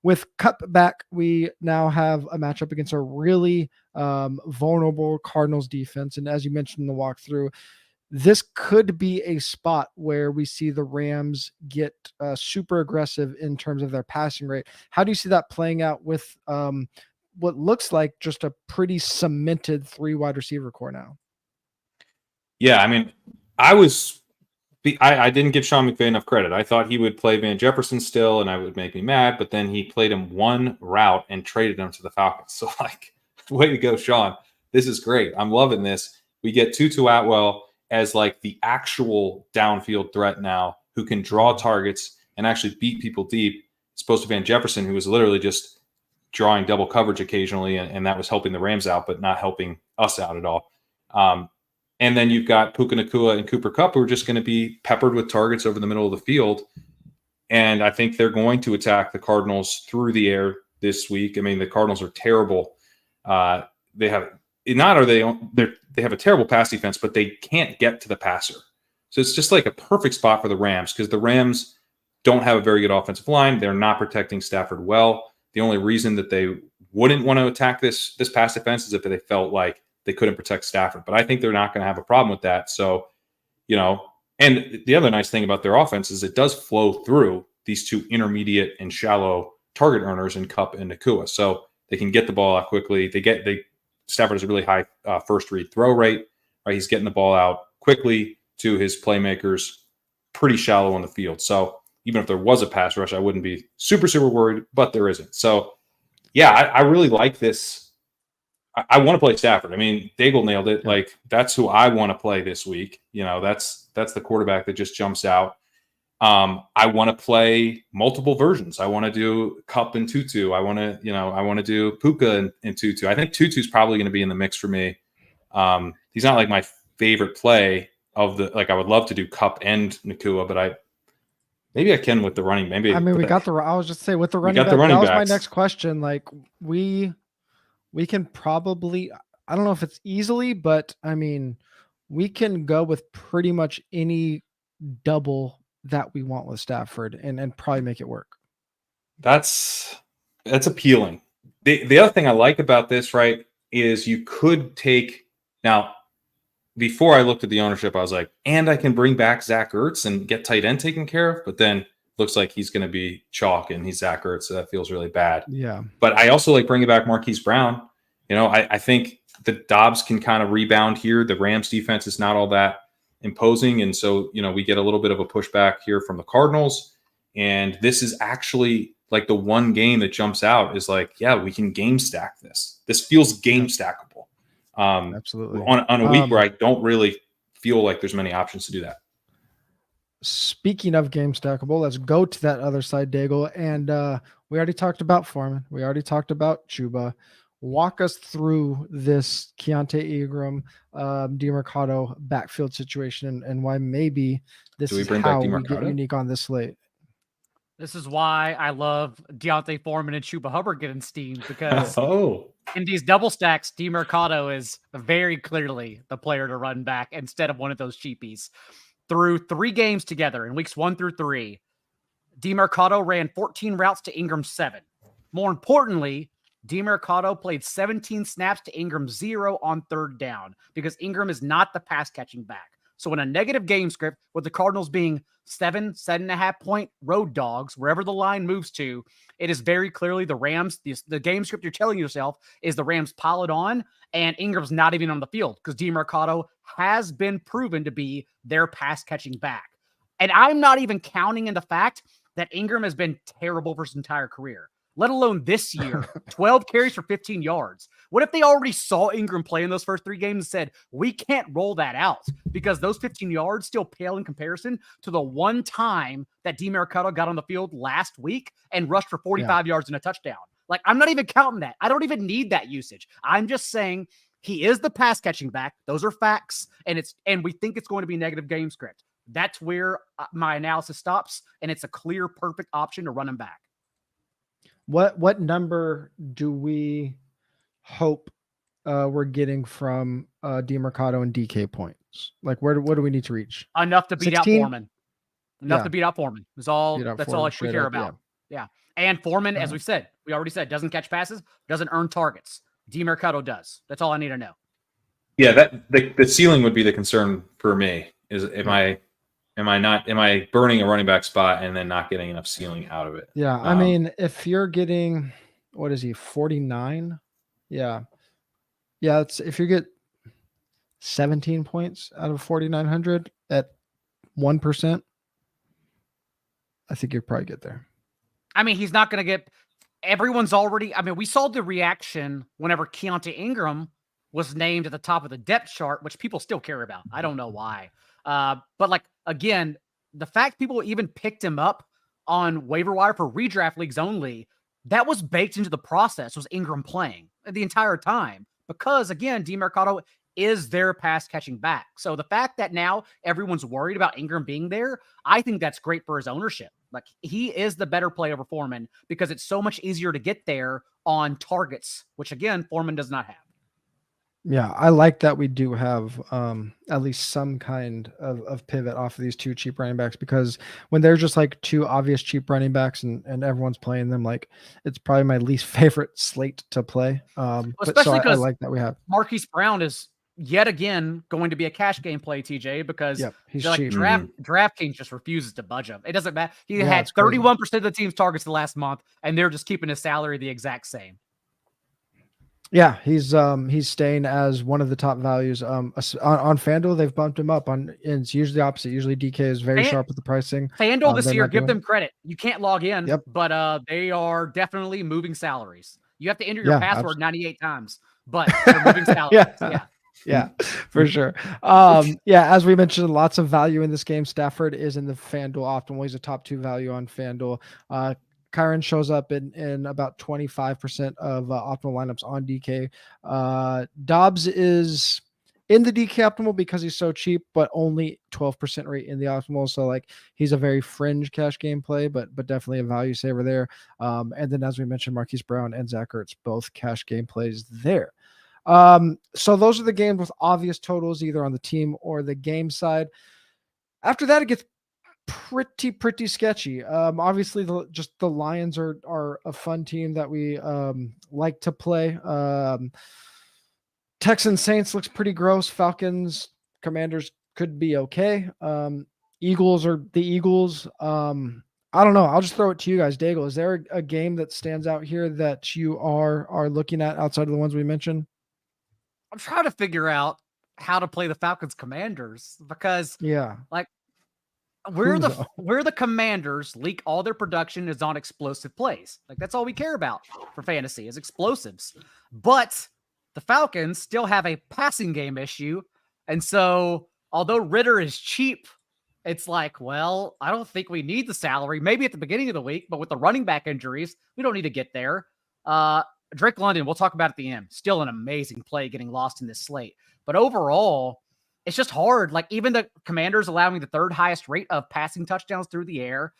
With Cup back, we now have a matchup against a really vulnerable Cardinals defense. And as you mentioned in the walkthrough, this could be a spot where we see the Rams get super aggressive in terms of their passing rate. How do you see that playing out with what looks like just a pretty cemented 3 wide receiver core now? Yeah, I mean, I was I didn't give Sean McVay enough credit. I thought he would play Van Jefferson still, and I would make me mad. But then he played him one route and traded him to the Falcons. So, like, way to go, Sean. This is great. I'm loving this. We get Tutu Atwell as, like, the actual downfield threat now who can draw targets and actually beat people deep, as opposed to Van Jefferson, who was literally just drawing double coverage occasionally, and that was helping the Rams out, but not helping us out at all. And then you've got Puka Nacua and Cooper Kupp, who are just going to be peppered with targets over the middle of the field. And I think they're going to attack the Cardinals through the air this week. I mean, the Cardinals are terrible. They have a terrible pass defense, but they can't get to the passer. So it's just like a perfect spot for the Rams, because the Rams don't have a very good offensive line. They're not protecting Stafford well. The only reason that they wouldn't want to attack this pass defense is if they felt like they couldn't protect Stafford. But I think they're not going to have a problem with that. So, and the other nice thing about their offense is it does flow through these two intermediate and shallow target earners in Kupp and Nacua. So they can get the ball out quickly. Stafford has a really high first read throw rate, right? He's getting the ball out quickly to his playmakers, pretty shallow on the field. So even if there was a pass rush, I wouldn't be super, super worried, but there isn't. So yeah, I really like this. I want to play Stafford. I mean, Daigle nailed it. Like, that's who I want to play this week. That's the quarterback that just jumps out. I want to play multiple versions. I want to do Kupp and Tutu. I want to do Puka and Tutu. I think Tutu's probably going to be in the mix for me. He's not like my favorite play I would love to do Kupp and Nacua, but maybe I can with the running. I was just saying with the running back. That was my next question. Like, we can probably, I don't know if it's easily, but I mean, we can go with pretty much any double that we want with Stafford and probably make it work. That's appealing. The other thing I like about this, right, is you could take, now, before I looked at the ownership, I was like, and I can bring back Zach Ertz and get tight end taken care of, but then looks like he's going to be chalk and he's Zach Ertz, so that feels really bad. Yeah. But I also like bringing back Marquise Brown. I think the Dobbs can kind of rebound here. The Rams defense is not all that imposing. And so, we get a little bit of a pushback here from the Cardinals. And this is actually like the one game that jumps out is like, yeah, we can game stack this. This feels game stackable. Absolutely. On a week where I don't really feel like there's many options to do that. Speaking of game stackable, let's go to that other side, Daigle. And we already talked about Foreman. We already talked about Chuba. Walk us through this Keontae Engram, DeMarcado backfield situation and why maybe this is how we get unique on this slate. This is why I love Deontay Foreman and Chuba Hubbard getting steamed, because in these double stacks, DeMarcado is very clearly the player to run back instead of one of those cheapies. Through 3 games together in weeks 1 through 3, DeMarcado ran 14 routes to Engram 7. More importantly, DeMarcado played 17 snaps to Engram 0 on 3rd down, because Engram is not the pass catching back. So in a negative game script, with the Cardinals being 7.5 point road dogs, wherever the line moves to, it is very clearly the Rams. The game script you're telling yourself is the Rams pile it on, and Ingram's not even on the field because DeMarcado has been proven to be their pass catching back. And I'm not even counting in the fact that Engram has been terrible for his entire career, let alone this year. 12 carries for 15 yards. What if they already saw Engram play in those first 3 games and said, we can't roll that out because those 15 yards still pale in comparison to the one time that DeMarcado got on the field last week and rushed for 45 yards and a touchdown? Like, I'm not even counting that. I don't even need that usage. I'm just saying he is the pass catching back. Those are facts. And we think it's going to be negative game script. That's where my analysis stops. And it's a clear, perfect option to run him back. What number do we hope we're getting from DeMarcado and DK points? Like, what do we need to reach? Enough to beat 16? Out Foreman. Enough to beat out Foreman. That's all we care about. Yeah. And Foreman, as we already said, doesn't catch passes, doesn't earn targets. DeMarcado does. That's all I need to know. Yeah, that the ceiling would be the concern for me. Is am I burning a running back spot and then not getting enough ceiling out of it? Yeah, I mean, if you're getting, what is he, 49? Yeah. If you get 17 points out of 4,900 at 1%, I think you'd probably get there. I mean, he's not going to get everyone's already. I mean, we saw the reaction whenever Keontae Engram was named at the top of the depth chart, which people still care about. I don't know why. But like, again, the fact people even picked him up on waiver wire for redraft leagues only, that was baked into the process, was Engram playing the entire time. Because again, DeMarcado is their pass catching back. So the fact that now everyone's worried about Engram being there, I think that's great for his ownership. Like, he is the better play over Foreman because it's so much easier to get there on targets, which again, Foreman does not have. Yeah, I like that we do have at least some kind of pivot off of these two cheap running backs, because when there's just like two obvious cheap running backs and everyone's playing them, like, it's probably my least favorite slate to play. Especially because I like that we have Marquise Brown is yet again going to be a cash game play, TJ, because he's like cheap. DraftKings just refuses to budge him. It doesn't matter. He Yeah, had it's crazy. 31% of the team's targets the last month, and they're just keeping his salary the exact same. Yeah, he's staying as one of the top values. On FanDuel, they've bumped him up. It's usually the opposite. Usually DK is very sharp with the pricing. FanDuel this year, give them credit. You can't log in, but they are definitely moving salaries. You have to enter your password 98 times, but they're moving salaries. Yeah, for sure. As we mentioned, lots of value in this game. Stafford is in the FanDuel optimal. He's a top 2 value on FanDuel. Kyren shows up in about 25% of optimal lineups on DK. Dobbs is in the DK optimal because he's so cheap, but only 12% rate in the optimal. So like, he's a very fringe cash game play, but definitely a value saver there. And then, as we mentioned, Marquise Brown and Zach Ertz, both cash game plays there. So those are the games with obvious totals, either on the team or the game side. After that, it gets pretty sketchy. Obviously, the Lions are a fun team that we like to play. Texans Saints looks pretty gross. Falcons Commanders could be okay. Eagles are the Eagles. I don't know. I'll just throw it to you guys. Daigle, is there a game that stands out here that you are looking at outside of the ones we mentioned? I'm trying to figure out how to play the Falcons Commanders, because like, where the Commanders leak all their production is on explosive plays. Like, that's all we care about for fantasy is explosives. But the Falcons still have a passing game issue. And so, although Ritter is cheap, it's like, well, I don't think we need the salary. Maybe at the beginning of the week, but with the running back injuries, we don't need to get there. Drake London, we'll talk about at the end. Still an amazing play getting lost in this slate. But overall, it's just hard. Like, even the Commanders allowing the 3rd highest rate of passing touchdowns through the air.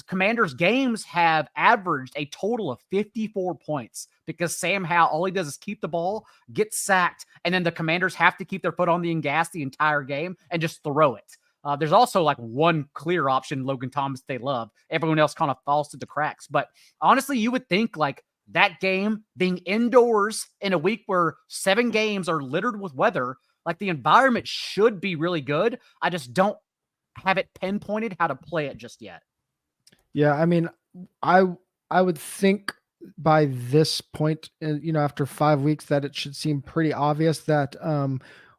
Commanders games have averaged a total of 54 points because Sam Howell, all he does is keep the ball, get sacked, and then the Commanders have to keep their foot on the gas the entire game and just throw it. There's also like one clear option, Logan Thomas, they love. Everyone else kind of falls through the cracks. But honestly, you would think like that game being indoors in a week where 7 games are littered with weather, like the environment should be really good. I just don't have it pinpointed how to play it just yet. Yeah, I mean, I would think by this point, after 5 weeks, that it should seem pretty obvious that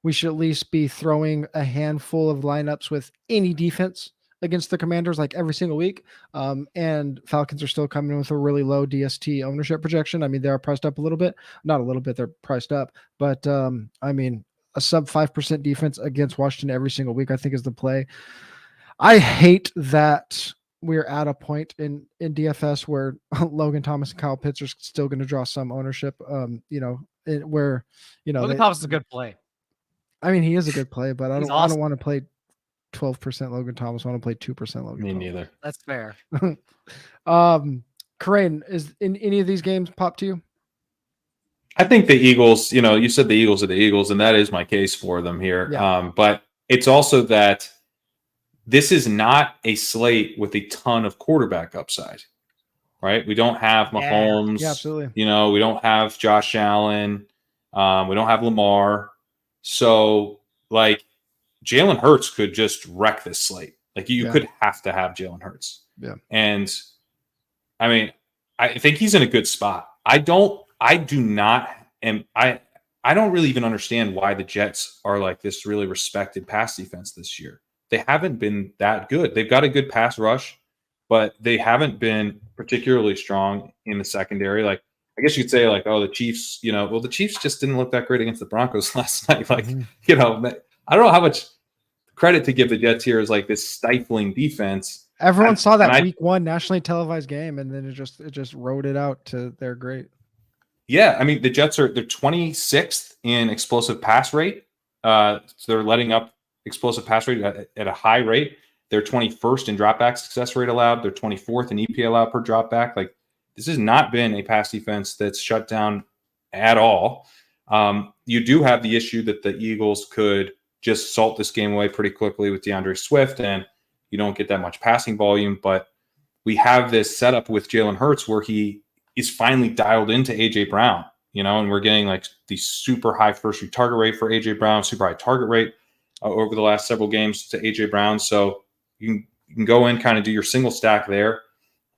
we should at least be throwing a handful of lineups with any defense against the Commanders like every single week. And Falcons are still coming in with a really low DST ownership projection. I mean, they are priced up a little bit, not a little bit, they're priced up, but I mean, a sub 5% defense against Washington every single week, I think, is the play. I hate that we're at a point in DFS where Logan Thomas and Kyle Pitts are still going to draw some ownership. Logan Thomas is a good play. I mean, he is a good play, but I don't want to play 12% Logan Thomas. I want to play 2% Logan Me Thomas. neither. That's fair. Crane, is in any of these games pop to you? I think the Eagles, you said the Eagles are the Eagles, and that is my case for them here. Yeah. But it's also that this is not a slate with a ton of quarterback upside, right? We don't have Mahomes. Yeah, absolutely. We don't have Josh Allen. We don't have Lamar. So, like, Jalen Hurts could just wreck this slate. Like, you could have to have Jalen Hurts. Yeah. And, I mean, I think he's in a good spot. I don't really even understand why the Jets are like this really respected pass defense this year. they haven't been that good. They've got a good pass rush, but they haven't been particularly strong in the secondary. Like, I guess you could say, like, oh, the Chiefs, the Chiefs just didn't look that great against the Broncos last night. Like, I don't know how much credit to give the Jets here is like this stifling defense. Everyone saw that week 1 nationally televised game, and then it just rode it out to they're great. Yeah, I mean, the Jets they're 26th in explosive pass rate. So they're letting up explosive pass rate at a high rate. They're 21st in dropback success rate allowed. They're 24th in EP allowed per dropback. Like, this has not been a pass defense that's shut down at all. You do have the issue that the Eagles could just salt this game away pretty quickly with DeAndre Swift, and you don't get that much passing volume. But we have this setup with Jalen Hurts where he is finally dialed into AJ Brown, and we're getting like the super high first read target rate for AJ Brown, super high target rate over the last several games to AJ Brown. So you can go in, kind of do your single stack there,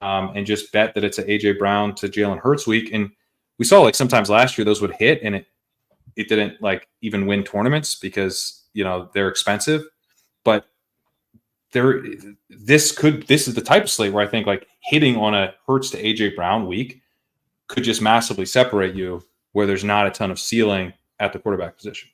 and just bet that it's an AJ Brown to Jalen Hurts week. And we saw, like, sometimes last year those would hit, and it didn't like even win tournaments because they're expensive. But this is the type of slate where I think like hitting on a Hurts to AJ Brown week could just massively separate you, where there's not a ton of ceiling at the quarterback position.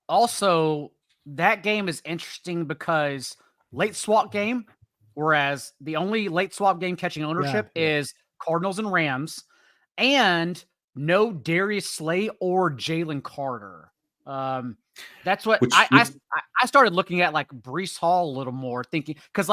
Also, that game is interesting because late swap game, whereas the only late swap game catching ownership is Cardinals and Rams, and no Darius Slay or Jalen Carter. That's what I started looking at, like Breece Hall a little more, thinking because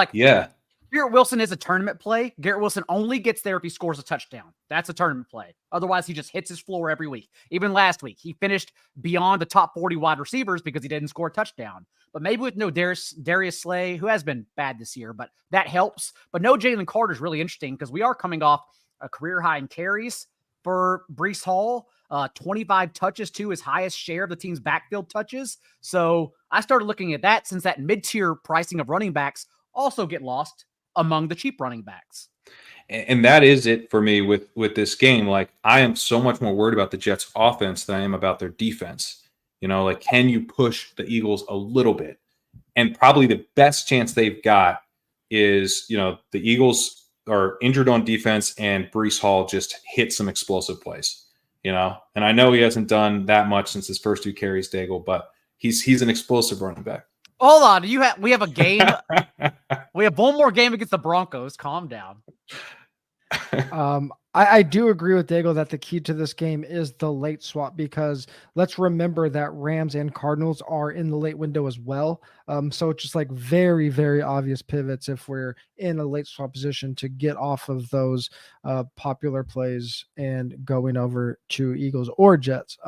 Garrett Wilson is a tournament play. Garrett Wilson only gets there if he scores a touchdown. That's a tournament play. Otherwise, he just hits his floor every week. Even last week, he finished beyond the top 40 wide receivers because he didn't score a touchdown. But maybe with no Darius Slay, who has been bad this year, but that helps. But no Jalen Carter is really interesting because we are coming off a career high in carries for Breece Hall. 25 touches to his highest share of the team's backfield touches. So I started looking at that, since that mid-tier pricing of running backs also get lost among the cheap running backs. And that is it for me with this game. Like, I am so much more worried about the Jets offense than I am about their defense. Like, can you push the Eagles a little bit? And probably the best chance they've got is, the Eagles are injured on defense and Breece Hall just hit some explosive plays, and I know he hasn't done that much since his first 2 carries, Daigle, but he's an explosive running back. Hold on. We have a game. We have one more game against the Broncos. Calm down. I do agree with Daigle that the key to this game is the late swap, because let's remember that Rams and Cardinals are in the late window as well. So it's just like very, very obvious pivots if we're in a late swap position to get off of those popular plays and going over to Eagles or Jets.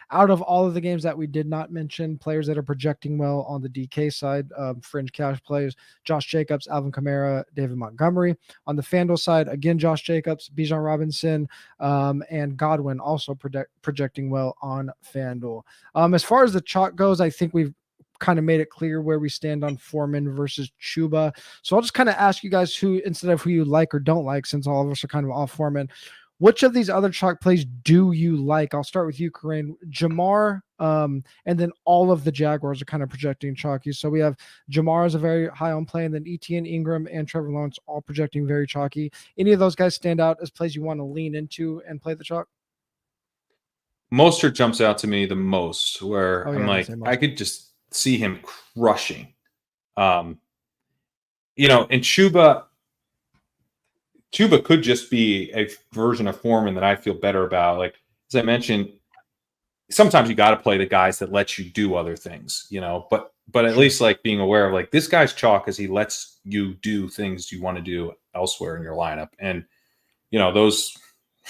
Out of all of the games that we did not mention, players that are projecting well on the DK side, fringe cash plays, Josh Jacobs, Alvin Kamara, David Montgomery. On the FanDuel side, again, Josh Jacobs, Bijan Robinson, and Godwin also projecting well on FanDuel. As far as the chalk goes, I think we've kind of made it clear where we stand on Foreman versus Chuba. So I'll just kind of ask you guys instead of who you like or don't like, since all of us are kind of off Foreman, which of these other chalk plays do you like? I'll start with you, Kyren. Jamar, and then all of the Jaguars are kind of projecting chalky. So we have Jamar as a very high on play, and then Etienne, Engram, and Trevor Lawrence all projecting very chalky. Any of those guys stand out as plays you want to lean into and play the chalk? Mostert jumps out to me the most, where I'm like, I could just see him crushing. And Chuba could just be a version of Foreman that I feel better about. Like, as I mentioned, sometimes you got to play the guys that let you do other things, but at least like being aware of like, this guy's chalk because he lets you do things you want to do elsewhere in your lineup. And, those,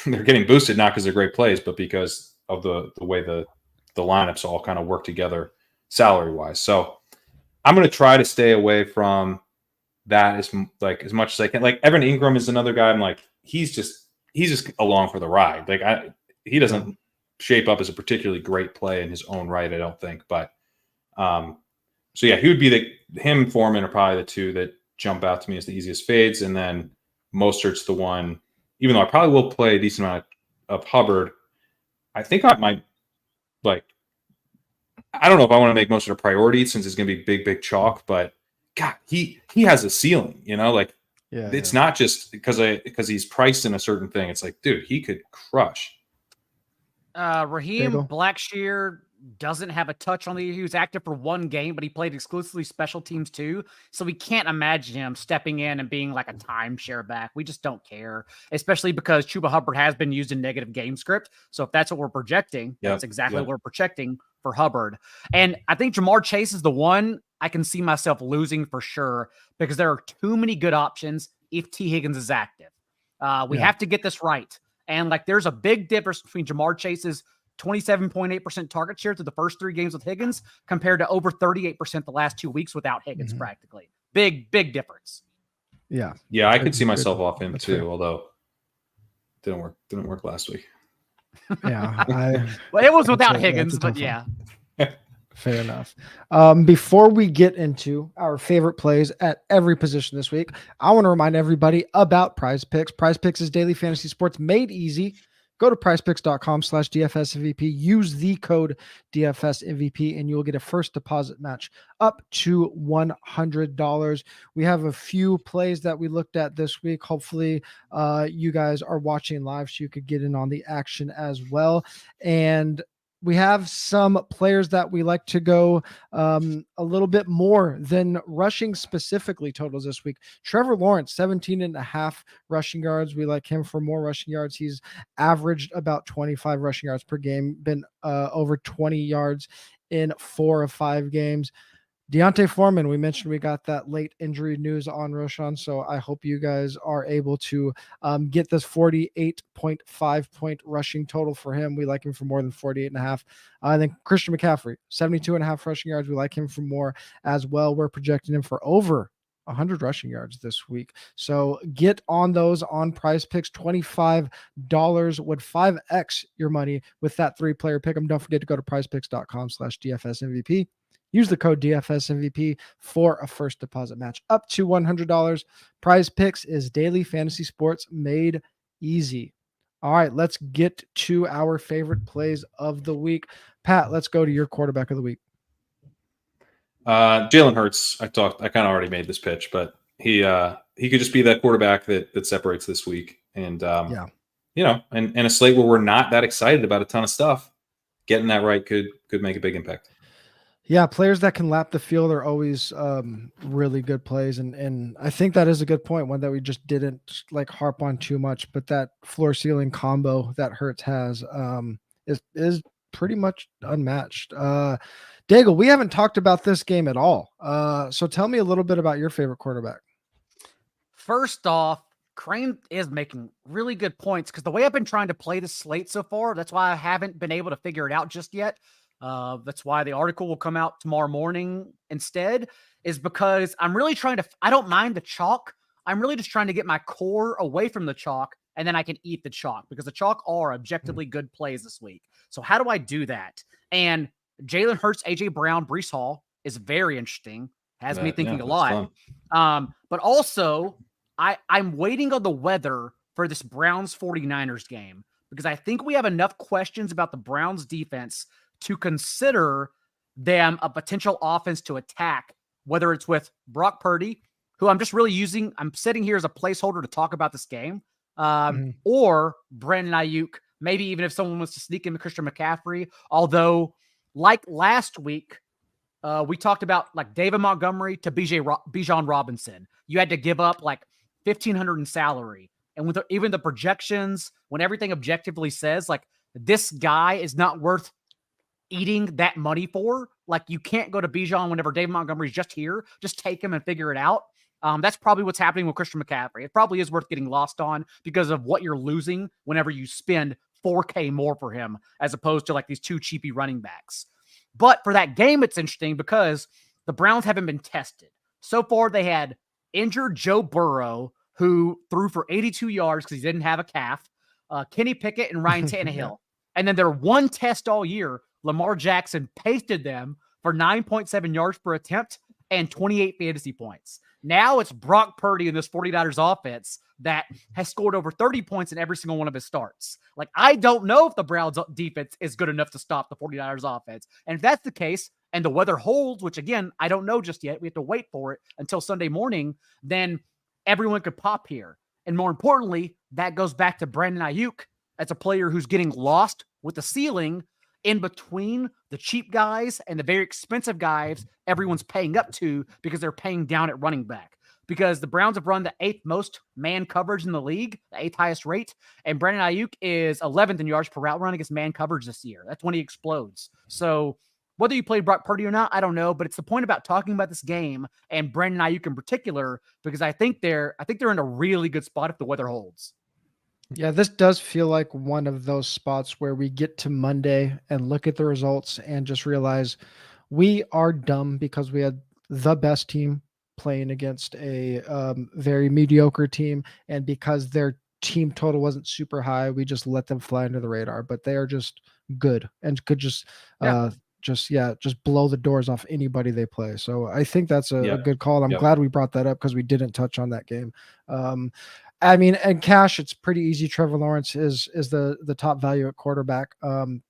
they're getting boosted, not because they're great plays, but because of the way the lineups all kind of work together salary wise. So I'm going to try to stay away from that as much as I can. Like, Evan Engram is another guy. I'm like, he's just along for the ride. Like, he doesn't shape up as a particularly great play in his own right, I don't think. But so yeah, he would be him, Foreman are probably the two that jump out to me as the easiest fades, and then Mostert's the one. Even though I probably will play a decent amount of Hubbard, I think I might like I don't know if I want to make most of a priority since it's going to be big chalk, but God, he has a ceiling, like it's not just because he's priced in a certain thing. It's like, dude, he could crush. Raheem Blackshear doesn't have a touch on the year. He was active for one game, but he played exclusively special teams too. So we can't imagine him stepping in and being like a timeshare back. We just don't care, especially because Chuba Hubbard has been used in negative game script. So if that's what we're projecting, that's exactly what we're projecting for Hubbard. And I think Jamar Chase is the one I can see myself losing for sure because there are too many good options if T. Higgins is active. We have to get this right. And like, there's a big difference between Jamar Chase's 27.8% target share through the first 3 games with Higgins compared to over 38% the last 2 weeks without Higgins practically. Big difference. Yeah. Yeah, I could see myself off him too, although didn't work last week. Yeah. Well, it was without Higgins, but yeah. Fair enough. Before we get into our favorite plays at every position this week, I want to remind everybody about Prize Picks. Prize Picks is daily fantasy sports made easy. Go to prizepicks.com/DFSMVP. Use the code DFSMVP, and you'll get a first deposit match up to $100. We have a few plays that we looked at this week. Hopefully, you guys are watching live so you could get in on the action as well. And we have some players that we like to go a little bit more than rushing specifically totals this week. Trevor Lawrence, 17.5 rushing yards. We like him for more rushing yards. He's averaged about 25 rushing yards per game, been over 20 yards in 4 of 5 games. Deontay Foreman, we mentioned we got that late injury news on Roshan, so I hope you guys are able to get this 48.5 point rushing total for him. We like him for more than 48.5. I think Christian McCaffrey, 72.5 rushing yards. We like him for more as well. We're projecting him for over 100 rushing yards this week. So get on those on Prize Picks. $25 would 5x your money with that 3-player pick 'em. Don't forget to go to prizepicks.com/DFSMVP. Use the code DFSMVP for a first deposit match up to $100. Prize Picks is daily fantasy sports made easy. All right, let's get to our favorite plays of the week. Pat, let's go to your quarterback of the week. Jalen Hurts. I kind of already made this pitch, but he could just be that quarterback that separates this week. And and a slate where we're not that excited about a ton of stuff, getting that right could make a big impact. Yeah, players that can lap the field are always really good plays, and I think that is a good point, one that we just didn't like harp on too much. But that floor ceiling combo that Hurts has is pretty much unmatched. Daigle, we haven't talked about this game at all, so tell me a little bit about your favorite quarterback. First off, Crane is making really good points because the way I've been trying to play the slate so far, that's why I haven't been able to figure it out just yet. That's why the article will come out tomorrow morning instead, is because I'm really trying to, I don't mind the chalk. I'm really just trying to get my core away from the chalk, and then I can eat the chalk because the chalk are objectively good plays this week. So how do I do that? And Jalen Hurts, AJ Brown, Breece Hall is very interesting. Has me thinking a lot. But also I'm waiting on the weather for this Browns 49ers game because I think we have enough questions about the Browns defense to consider them a potential offense to attack, whether it's with Brock Purdy, who I'm just really using, I'm sitting here as a placeholder to talk about this game, or Brandon Ayuk, maybe even if someone wants to sneak in Christian McCaffrey. Although, like last week, we talked about like David Montgomery to Bijan Robinson. You had to give up like $1,500 in salary. And with even the projections, when everything objectively says like this guy is not worth eating that money for, like you can't go to Bijan whenever David Montgomery's just here. Just take him and figure it out. That's probably what's happening with Christian McCaffrey. It probably is worth getting lost on because of what you're losing whenever you spend $4K more for him as opposed to like these 2 cheapy running backs. But for that game, it's interesting because the Browns haven't been tested. So far, they had injured Joe Burrow, who threw for 82 yards because he didn't have a calf, Kenny Pickett and Ryan Tannehill. And then their one test all year, Lamar Jackson pasted them for 9.7 yards per attempt and 28 fantasy points. Now it's Brock Purdy in this 49ers offense that has scored over 30 points in every single one of his starts. Like, I don't know if the Browns defense is good enough to stop the 49ers offense. And if that's the case, and the weather holds, which again, I don't know just yet, we have to wait for it until Sunday morning, then everyone could pop here. And more importantly, that goes back to Brandon Ayuk. That's a player who's getting lost with the ceiling in between the cheap guys and the very expensive guys everyone's paying up to because they're paying down at running back. Because the Browns have run the 8th most man coverage in the league, the 8th highest rate, and Brandon Ayuk is 11th in yards per route run against man coverage this year. That's when he explodes. So whether you play Brock Purdy or not, I don't know, but it's the point about talking about this game and Brandon Ayuk in particular, because I think they're in a really good spot if the weather holds. Yeah, this does feel like one of those spots where we get to Monday and look at the results and just realize we are dumb because we had the best team playing against a very mediocre team, and because their team total wasn't super high, we just let them fly under the radar. But they are just good and could just blow the doors off anybody they play. So I think that's a good call. I'm glad we brought that up because we didn't touch on that game. I mean, and cash, it's pretty easy. Trevor Lawrence is the top value at quarterback.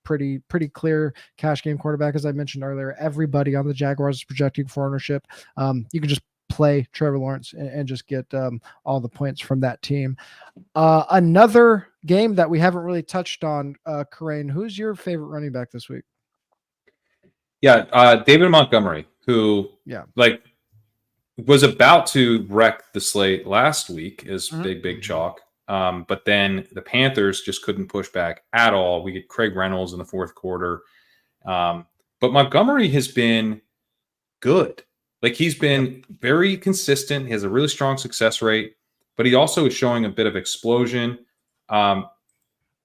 Pretty clear cash game quarterback, as I mentioned earlier. Everybody on the Jaguars is projecting for ownership. You can just play Trevor Lawrence and just get all the points from that team. Another game that we haven't really touched on, Kyren, who's your favorite running back this week? Yeah, David Montgomery, who was about to wreck the slate last week as big chalk. But then the Panthers just couldn't push back at all. We get Craig Reynolds in the fourth quarter. But Montgomery has been good. Like, he's been very consistent. He has a really strong success rate, but he also is showing a bit of explosion. I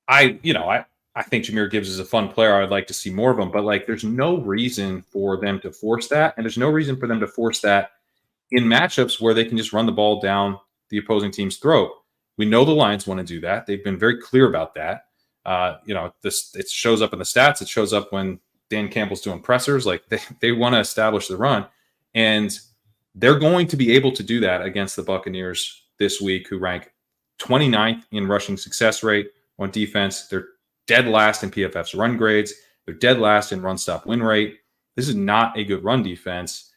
think Jahmyr Gibbs is a fun player. I'd like to see more of him, but like, there's no reason for them to force that. And there's no reason for them to force that in matchups where they can just run the ball down the opposing team's throat. We know the Lions want to do that. They've been very clear about that. It shows up in the stats. It shows up when Dan Campbell's doing pressers. Like, they want to establish the run, and they're going to be able to do that against the Buccaneers this week, who rank 29th in rushing success rate on defense. They're dead last in PFF's run grades. They're dead last in run stop win rate. This is not a good run defense.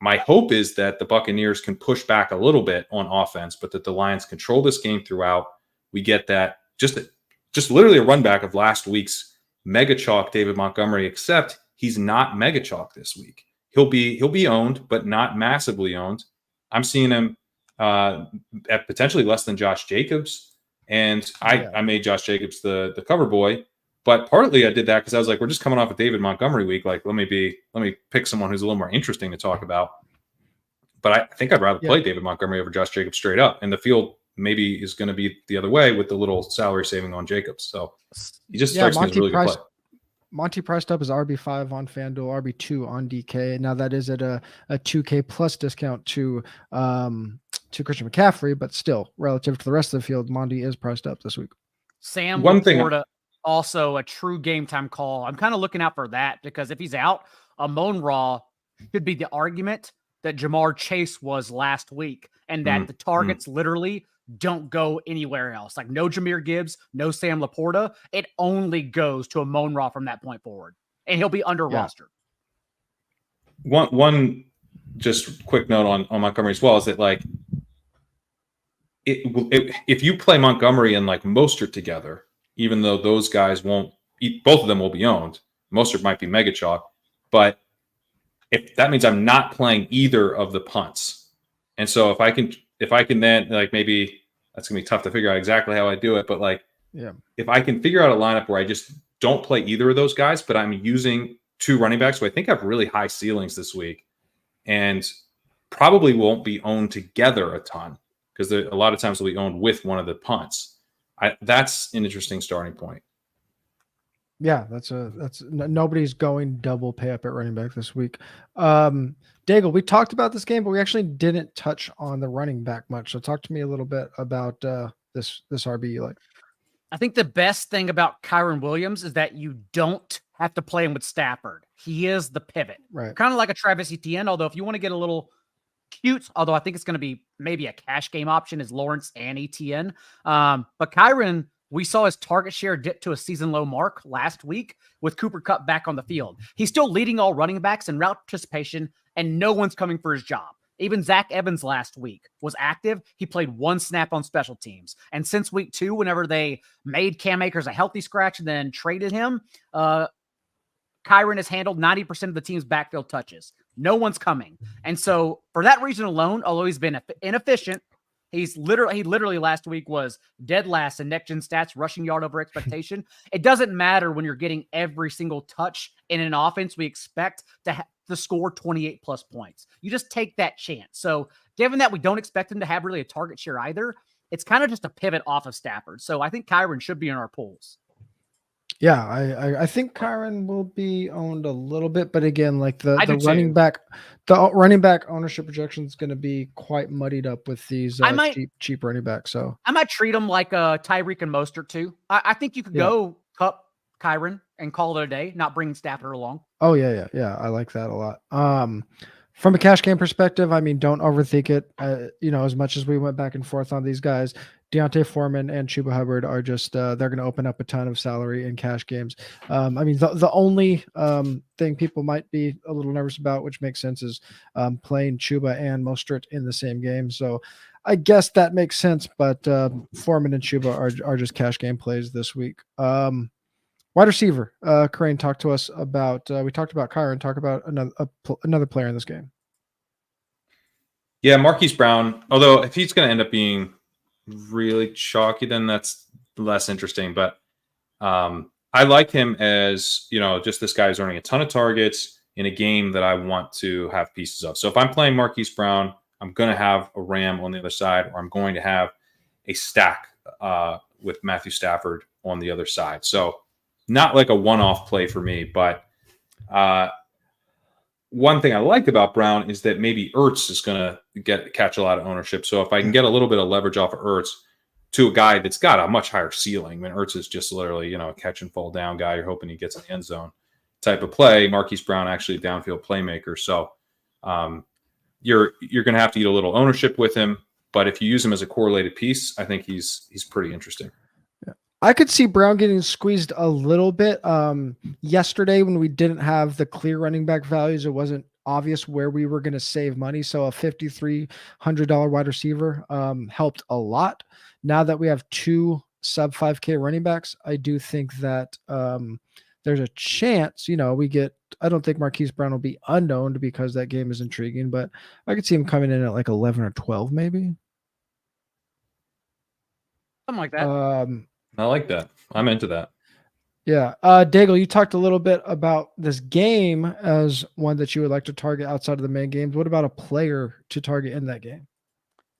My hope is that the Buccaneers can push back a little bit on offense, but that the Lions control this game throughout. We get that just literally a run back of last week's mega chalk David Montgomery, except he's not mega chalk this week. He'll be owned, but not massively owned. I'm seeing him at potentially less than Josh Jacobs, and I made Josh Jacobs the cover boy. But partly I did that because I was like, we're just coming off a David Montgomery week. Like, let me pick someone who's a little more interesting to talk about. But I think I'd rather play David Montgomery over Josh Jacobs straight up. And the field maybe is going to be the other way with the little salary saving on Jacobs. So he just strikes me as a really good play. Monty priced up as RB5 on FanDuel, RB2 on DK. Now that is at a 2K plus discount to Christian McCaffrey, but still relative to the rest of the field, Monty is priced up this week. Sam, one thing. Also a true game time call. I'm kind of looking out for that because if he's out, Amon Ra could be the argument that Jamar Chase was last week, and that the targets literally don't go anywhere else. Like, no Jahmyr Gibbs, no Sam Laporta. It only goes to Amon Ra from that point forward, and he'll be under roster. One just quick note on Montgomery as well is that, like, if you play Montgomery and like Mostert together, even though those guys won't, both of them will be owned. Mostert might be mega chalk, but if that means I'm not playing either of the punts, and so if I can then, like, maybe that's gonna be tough to figure out exactly how I do it, but like, if I can figure out a lineup where I just don't play either of those guys, but I'm using two running backs who I think have really high ceilings this week, and probably won't be owned together a ton because a lot of times they'll be owned with one of the punts. That's an interesting starting point. Yeah, that's nobody's going double pay up at running back this week. Daigle, we talked about this game, but we actually didn't touch on the running back much. So talk to me a little bit about this RB you like. I think the best thing about Kyren Williams is that you don't have to play him with Stafford. He is the pivot. Right. Kind of like a Travis Etienne, although if you want to get a little cute, although I think it's going to be maybe a cash game option is Lawrence and Etienne. But Kyren, we saw his target share dip to a season low mark last week with Cooper Kupp back on the field. He's still leading all running backs in route participation, and no one's coming for his job. Even Zach Evans last week was active. He played 1 snap on special teams. And since week 2, whenever they made Cam Akers a healthy scratch and then traded him, Kyren has handled 90% of the team's backfield touches. No one's coming. And so for that reason alone, although he's been inefficient, he literally last week was dead last in next gen stats, rushing yard over expectation. It doesn't matter when you're getting every single touch in an offense we expect to score 28 plus points. You just take that chance. So given that we don't expect him to have really a target share either, it's kind of just a pivot off of Stafford. So I think Kyren should be in our pools. Yeah, I think Kyren will be owned a little bit, but again, like the running back ownership projection is going to be quite muddied up with these cheap running backs. So I might treat them like Tyreek and Mostert too. I think you could go Kupp, Kyren, and call it a day, not bringing Stafford along. Oh yeah. I like that a lot. From a cash game perspective, I mean, don't overthink it. As much as we went back and forth on these guys, Deontay Foreman and Chuba Hubbard are just they're going to open up a ton of salary in cash games. I mean, the only thing people might be a little nervous about, which makes sense, is playing Chuba and Mostert in the same game. So I guess that makes sense. But Foreman and Chuba are just cash game plays this week. Wide receiver, Kyren, talk to us about. We talked about Kyren. Talk about another player in this game. Yeah, Marquise Brown. Although if he's going to end up being really chalky, then that's less interesting. But I like him as just this guy who's earning a ton of targets in a game that I want to have pieces of. So if I'm playing Marquise Brown, I'm going to have a Ram on the other side, or I'm going to have a stack with Matthew Stafford on the other side. So not like a one-off play for me, but one thing I like about Brown is that maybe Ertz is going to catch a lot of ownership. So if I can get a little bit of leverage off of Ertz to a guy that's got a much higher ceiling, I mean, Ertz is just literally, a catch and fall down guy. You're hoping he gets in the end zone type of play. Marquise Brown actually a downfield playmaker. So you're going to have to eat a little ownership with him. But if you use him as a correlated piece, I think he's pretty interesting. I could see Brown getting squeezed a little bit. Yesterday, when we didn't have the clear running back values, it wasn't obvious where we were going to save money. So a $5,300 wide receiver helped a lot. Now that we have 2 sub 5K running backs, I do think that there's a chance, I don't think Marquise Brown will be unknown because that game is intriguing, but I could see him coming in at like 11 or 12, maybe. Something like that. I like that. I'm into that. Yeah. Daigle, you talked a little bit about this game as one that you would like to target outside of the main games. What about a player to target in that game?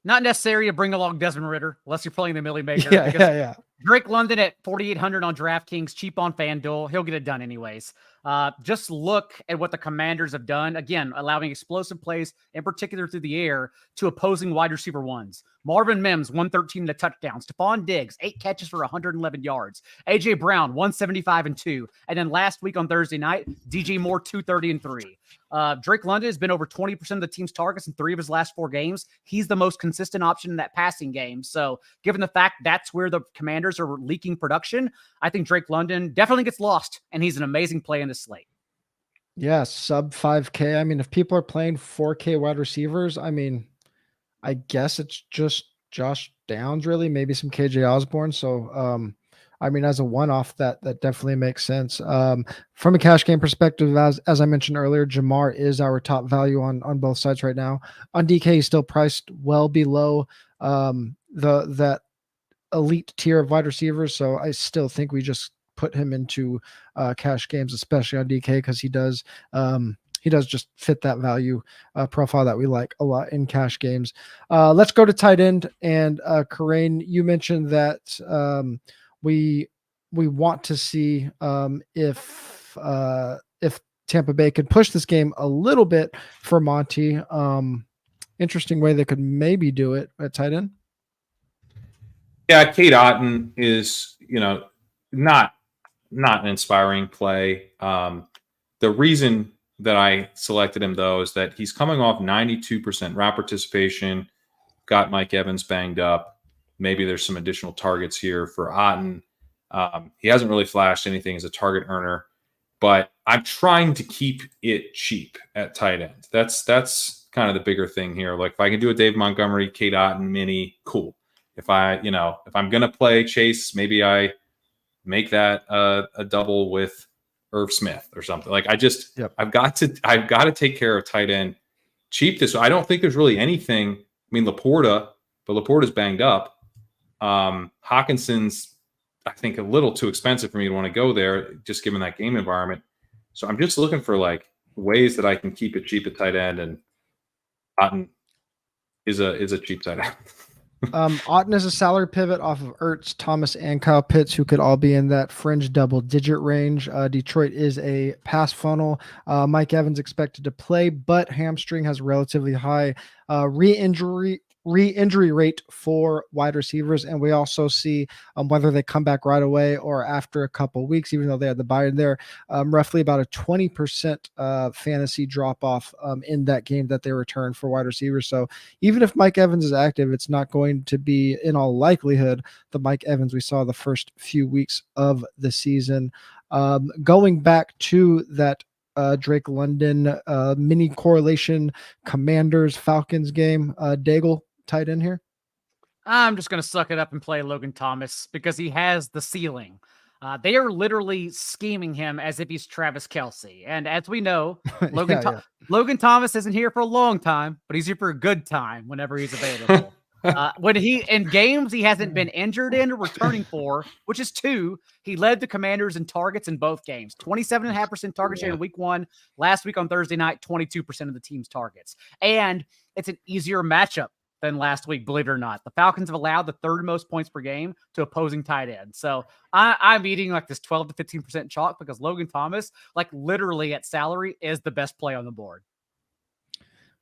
Not necessary to bring along Desmond Ridder unless you're playing the Millie Maker. Yeah. Drake London at 4,800 on DraftKings, cheap on FanDuel. He'll get it done anyways. Just look at what the Commanders have done. Again, allowing explosive plays, in particular through the air, to opposing wide receiver ones. Marvin Mims, 113 to touchdown. Stephon Diggs, 8 catches for 111 yards. A.J. Brown, 175 and 2. And then last week on Thursday night, DJ Moore, 230 and 3. Drake London has been over 20% of the team's targets in 3 of his last 4 games. He's the most consistent option in that passing game. So given the fact that's where the Commanders are leaking production, I think Drake London definitely gets lost, and he's an amazing play in this slate. Yeah, sub 5K. I mean, if people are playing 4K wide receivers, I mean, I guess it's just Josh Downs, really, maybe some KJ Osborne. So, I mean, as a one-off, that definitely makes sense. From a cash game perspective, as I mentioned earlier, Jamar is our top value on both sides right now. On DK, he's still priced well below that elite tier of wide receivers. So I still think we just put him into cash games, especially on DK, because he does just fit that value profile that we like a lot in cash games. Let's go to tight end. And Kyren, you mentioned that we want to see if Tampa Bay could push this game a little bit for Monty. Interesting way they could maybe do it at tight end. Yeah, Cade Otton is, not an inspiring play. The reason that I selected him, though, is that he's coming off 92% route participation, got Mike Evans banged up. Maybe there's some additional targets here for Otton. He hasn't really flashed anything as a target earner, but I'm trying to keep it cheap at tight end. That's kind of the bigger thing here. Like if I can do a Dave Montgomery, Cade Otton mini, cool. If I'm gonna play Chase, maybe I make that a double with Irv Smith or something. Like I've got to take care of tight end cheap. I don't think there's really anything. I mean, Laporta's banged up. Hawkinson's, I think, a little too expensive for me to want to go there, just given that game environment. So I'm just looking for like ways that I can keep it cheap at tight end, and Otton is a cheap tight end. Otton is a salary pivot off of Ertz, Thomas, and Kyle Pitts, who could all be in that fringe double-digit range. Detroit is a pass funnel. Mike Evans expected to play, but hamstring has relatively high re-injury rate for wide receivers, and we also see whether they come back right away or after a couple of weeks, even though they had the bye in there, roughly about a 20% fantasy drop off in that game that they return for wide receivers. So even if Mike Evans is active, it's not going to be, in all likelihood, the Mike Evans we saw the first few weeks of the season. Going back to that Drake London mini correlation Commanders Falcons game, Daigle tight end here. I'm just going to suck it up and play Logan Thomas because he has the ceiling. They are literally scheming him as if he's Travis Kelce. And as we know, Logan Thomas isn't here for a long time, but he's here for a good time whenever he's available. When he in games he hasn't been injured in or returning for, which is 2, he led the Commanders in targets in both games. 27.5% target share in week 1. Last week on Thursday night, 22% of the team's targets. And it's an easier matchup than last week, believe it or not. The Falcons have allowed the 3rd most points per game to opposing tight ends. So I'm eating like this 12 to 15% chalk because Logan Thomas, like literally at salary, is the best play on the board.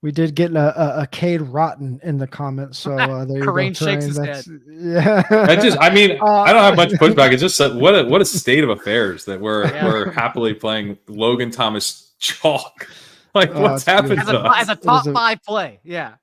We did get a Cade Otton in the comments, so there you Kareem go. shakes his head. Yeah, I don't have much pushback. It's just what a state of affairs that we're happily playing Logan Thomas chalk. Like what's happened as a top 5 play? Yeah.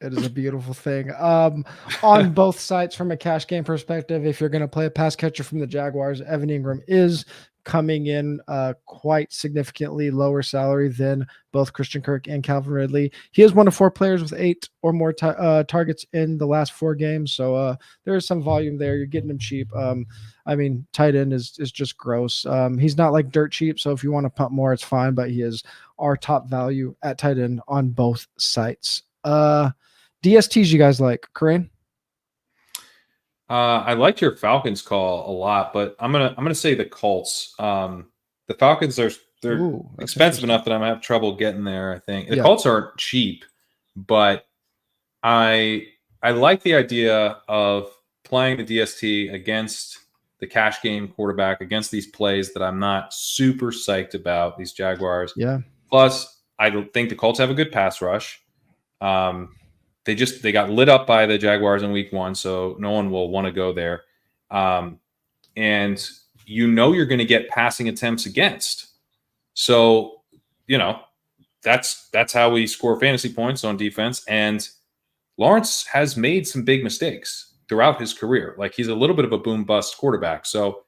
It is a beautiful thing. On both sides, from a cash game perspective, if you're going to play a pass catcher from the Jaguars, Evan Engram is coming in quite significantly lower salary than both Christian Kirk and Calvin Ridley. He is one of 4 players with 8 or more targets in the last 4 games. So there is some volume there. You're getting him cheap. I mean, tight end is just gross. He's not like dirt cheap. So if you want to pump more, it's fine. But he is our top value at tight end on both sites. DSTs you guys like, Kyren? I liked your Falcons call a lot, but I'm gonna say the Colts. The Falcons they're expensive enough that I'm gonna have trouble getting there. I think the Colts aren't cheap, but I like the idea of playing the DST against the cash game quarterback, against these plays that I'm not super psyched about, these Jaguars. Yeah. Plus, I don't think the Colts have a good pass rush. They got lit up by the Jaguars in week 1, so no one will want to go there. And you're going to get passing attempts against. So, that's how we score fantasy points on defense. And Lawrence has made some big mistakes throughout his career. Like he's a little bit of a boom bust quarterback. So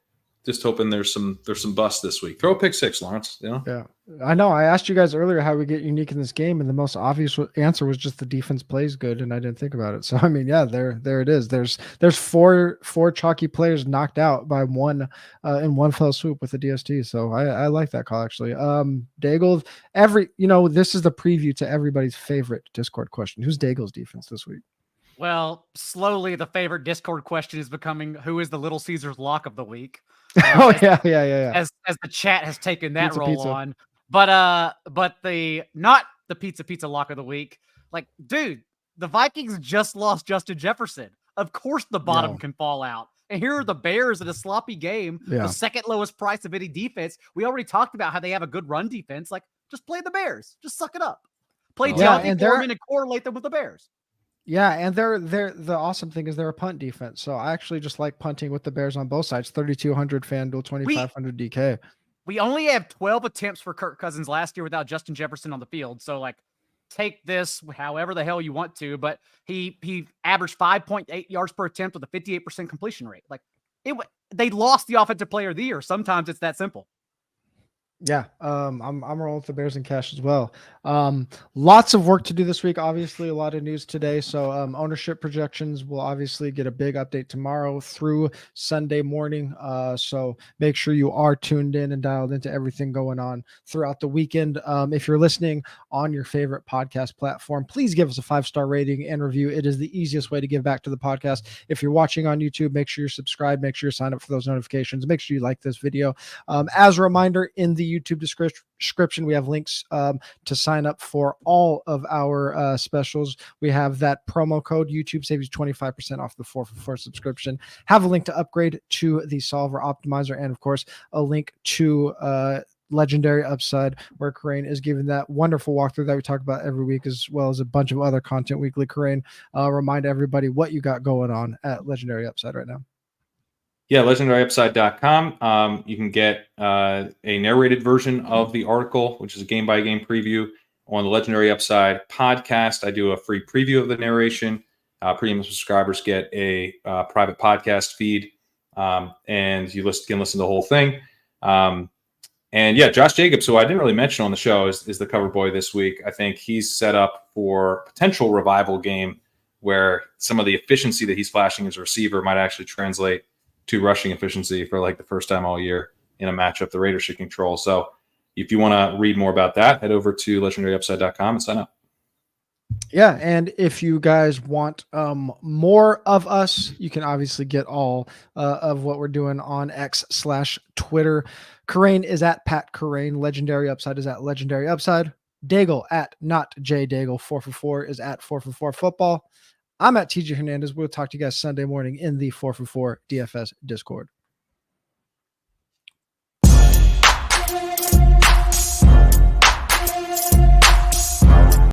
just hoping there's some busts this week. Throw a pick 6, Lawrence. Yeah, I know. I asked you guys earlier how we get unique in this game, and the most obvious answer was just the defense plays good, and I didn't think about it. So I mean, yeah, there it is. There's 4 chalky players knocked out by one in one fell swoop with the DST. So I like that call actually. Daigle, this is the preview to everybody's favorite Discord question. Who's Daigle's defense this week? Well, slowly the favorite Discord question is becoming who is the Little Caesars lock of the week. Yeah. As the chat has taken that role on, but the not the pizza lock of the week. Like, dude, the Vikings just lost Justin Jefferson. Of course, the bottom can fall out. And here are the Bears in a sloppy game, the second lowest price of any defense. We already talked about how they have a good run defense. Like, just play the Bears. Just suck it up. Play Jonathan Foreman and correlate them with the Bears. Yeah, and they're the awesome thing is they're a punt defense. So I actually just like punting with the Bears on both sides. 3,200 FanDuel, 2,500 DK. We only have 12 attempts for Kirk Cousins last year without Justin Jefferson on the field. So like take this however the hell you want to, but he averaged 5.8 yards per attempt with a 58% completion rate. Like they lost the offensive player of the year. Sometimes it's that simple. Yeah, I'm rolling with the Bears in cash as well. Lots of work to do this week. Obviously, a lot of news today. So ownership projections will obviously get a big update tomorrow through Sunday morning. So make sure you are tuned in and dialed into everything going on throughout the weekend. If you're listening on your favorite podcast platform, please give us a 5-star rating and review. It is the easiest way to give back to the podcast. If you're watching on YouTube, make sure you're subscribed. Make sure you sign up for those notifications. Make sure you like this video. As a reminder, in the YouTube description, we have links to sign up for all of our specials. We have that promo code. YouTube saves you 25% off the 4for4 subscription. Have a link to upgrade to the Solver Optimizer, and of course, a link to Legendary Upside, where Kyren is giving that wonderful walkthrough that we talk about every week, as well as a bunch of other content weekly. Kyren, remind everybody what you got going on at Legendary Upside right now. Yeah, legendaryupside.com. You can get a narrated version of the article, which is a game-by-game preview on the Legendary Upside podcast. I do a free preview of the narration. Premium subscribers get a private podcast feed, and you can listen to the whole thing. And yeah, Josh Jacobs, who I didn't really mention on the show, is the cover boy this week. I think he's set up for a potential revival game where some of the efficiency that he's flashing as a receiver might actually translate to rushing efficiency for like the first time all year in a matchup the Raiders should control. So if you want to read more about that, head over to legendaryupside.com and sign up. Yeah, and if you guys want more of us, you can obviously get all of what we're doing on X/Twitter. Kyren is at Pat Kyren. Legendary Upside is at Legendary Upside. Daigle at not J Daigle. 4for4 is at 4for4 Football. I'm at TJ Hernandez. We'll talk to you guys Sunday morning in the 4for4 DFS Discord.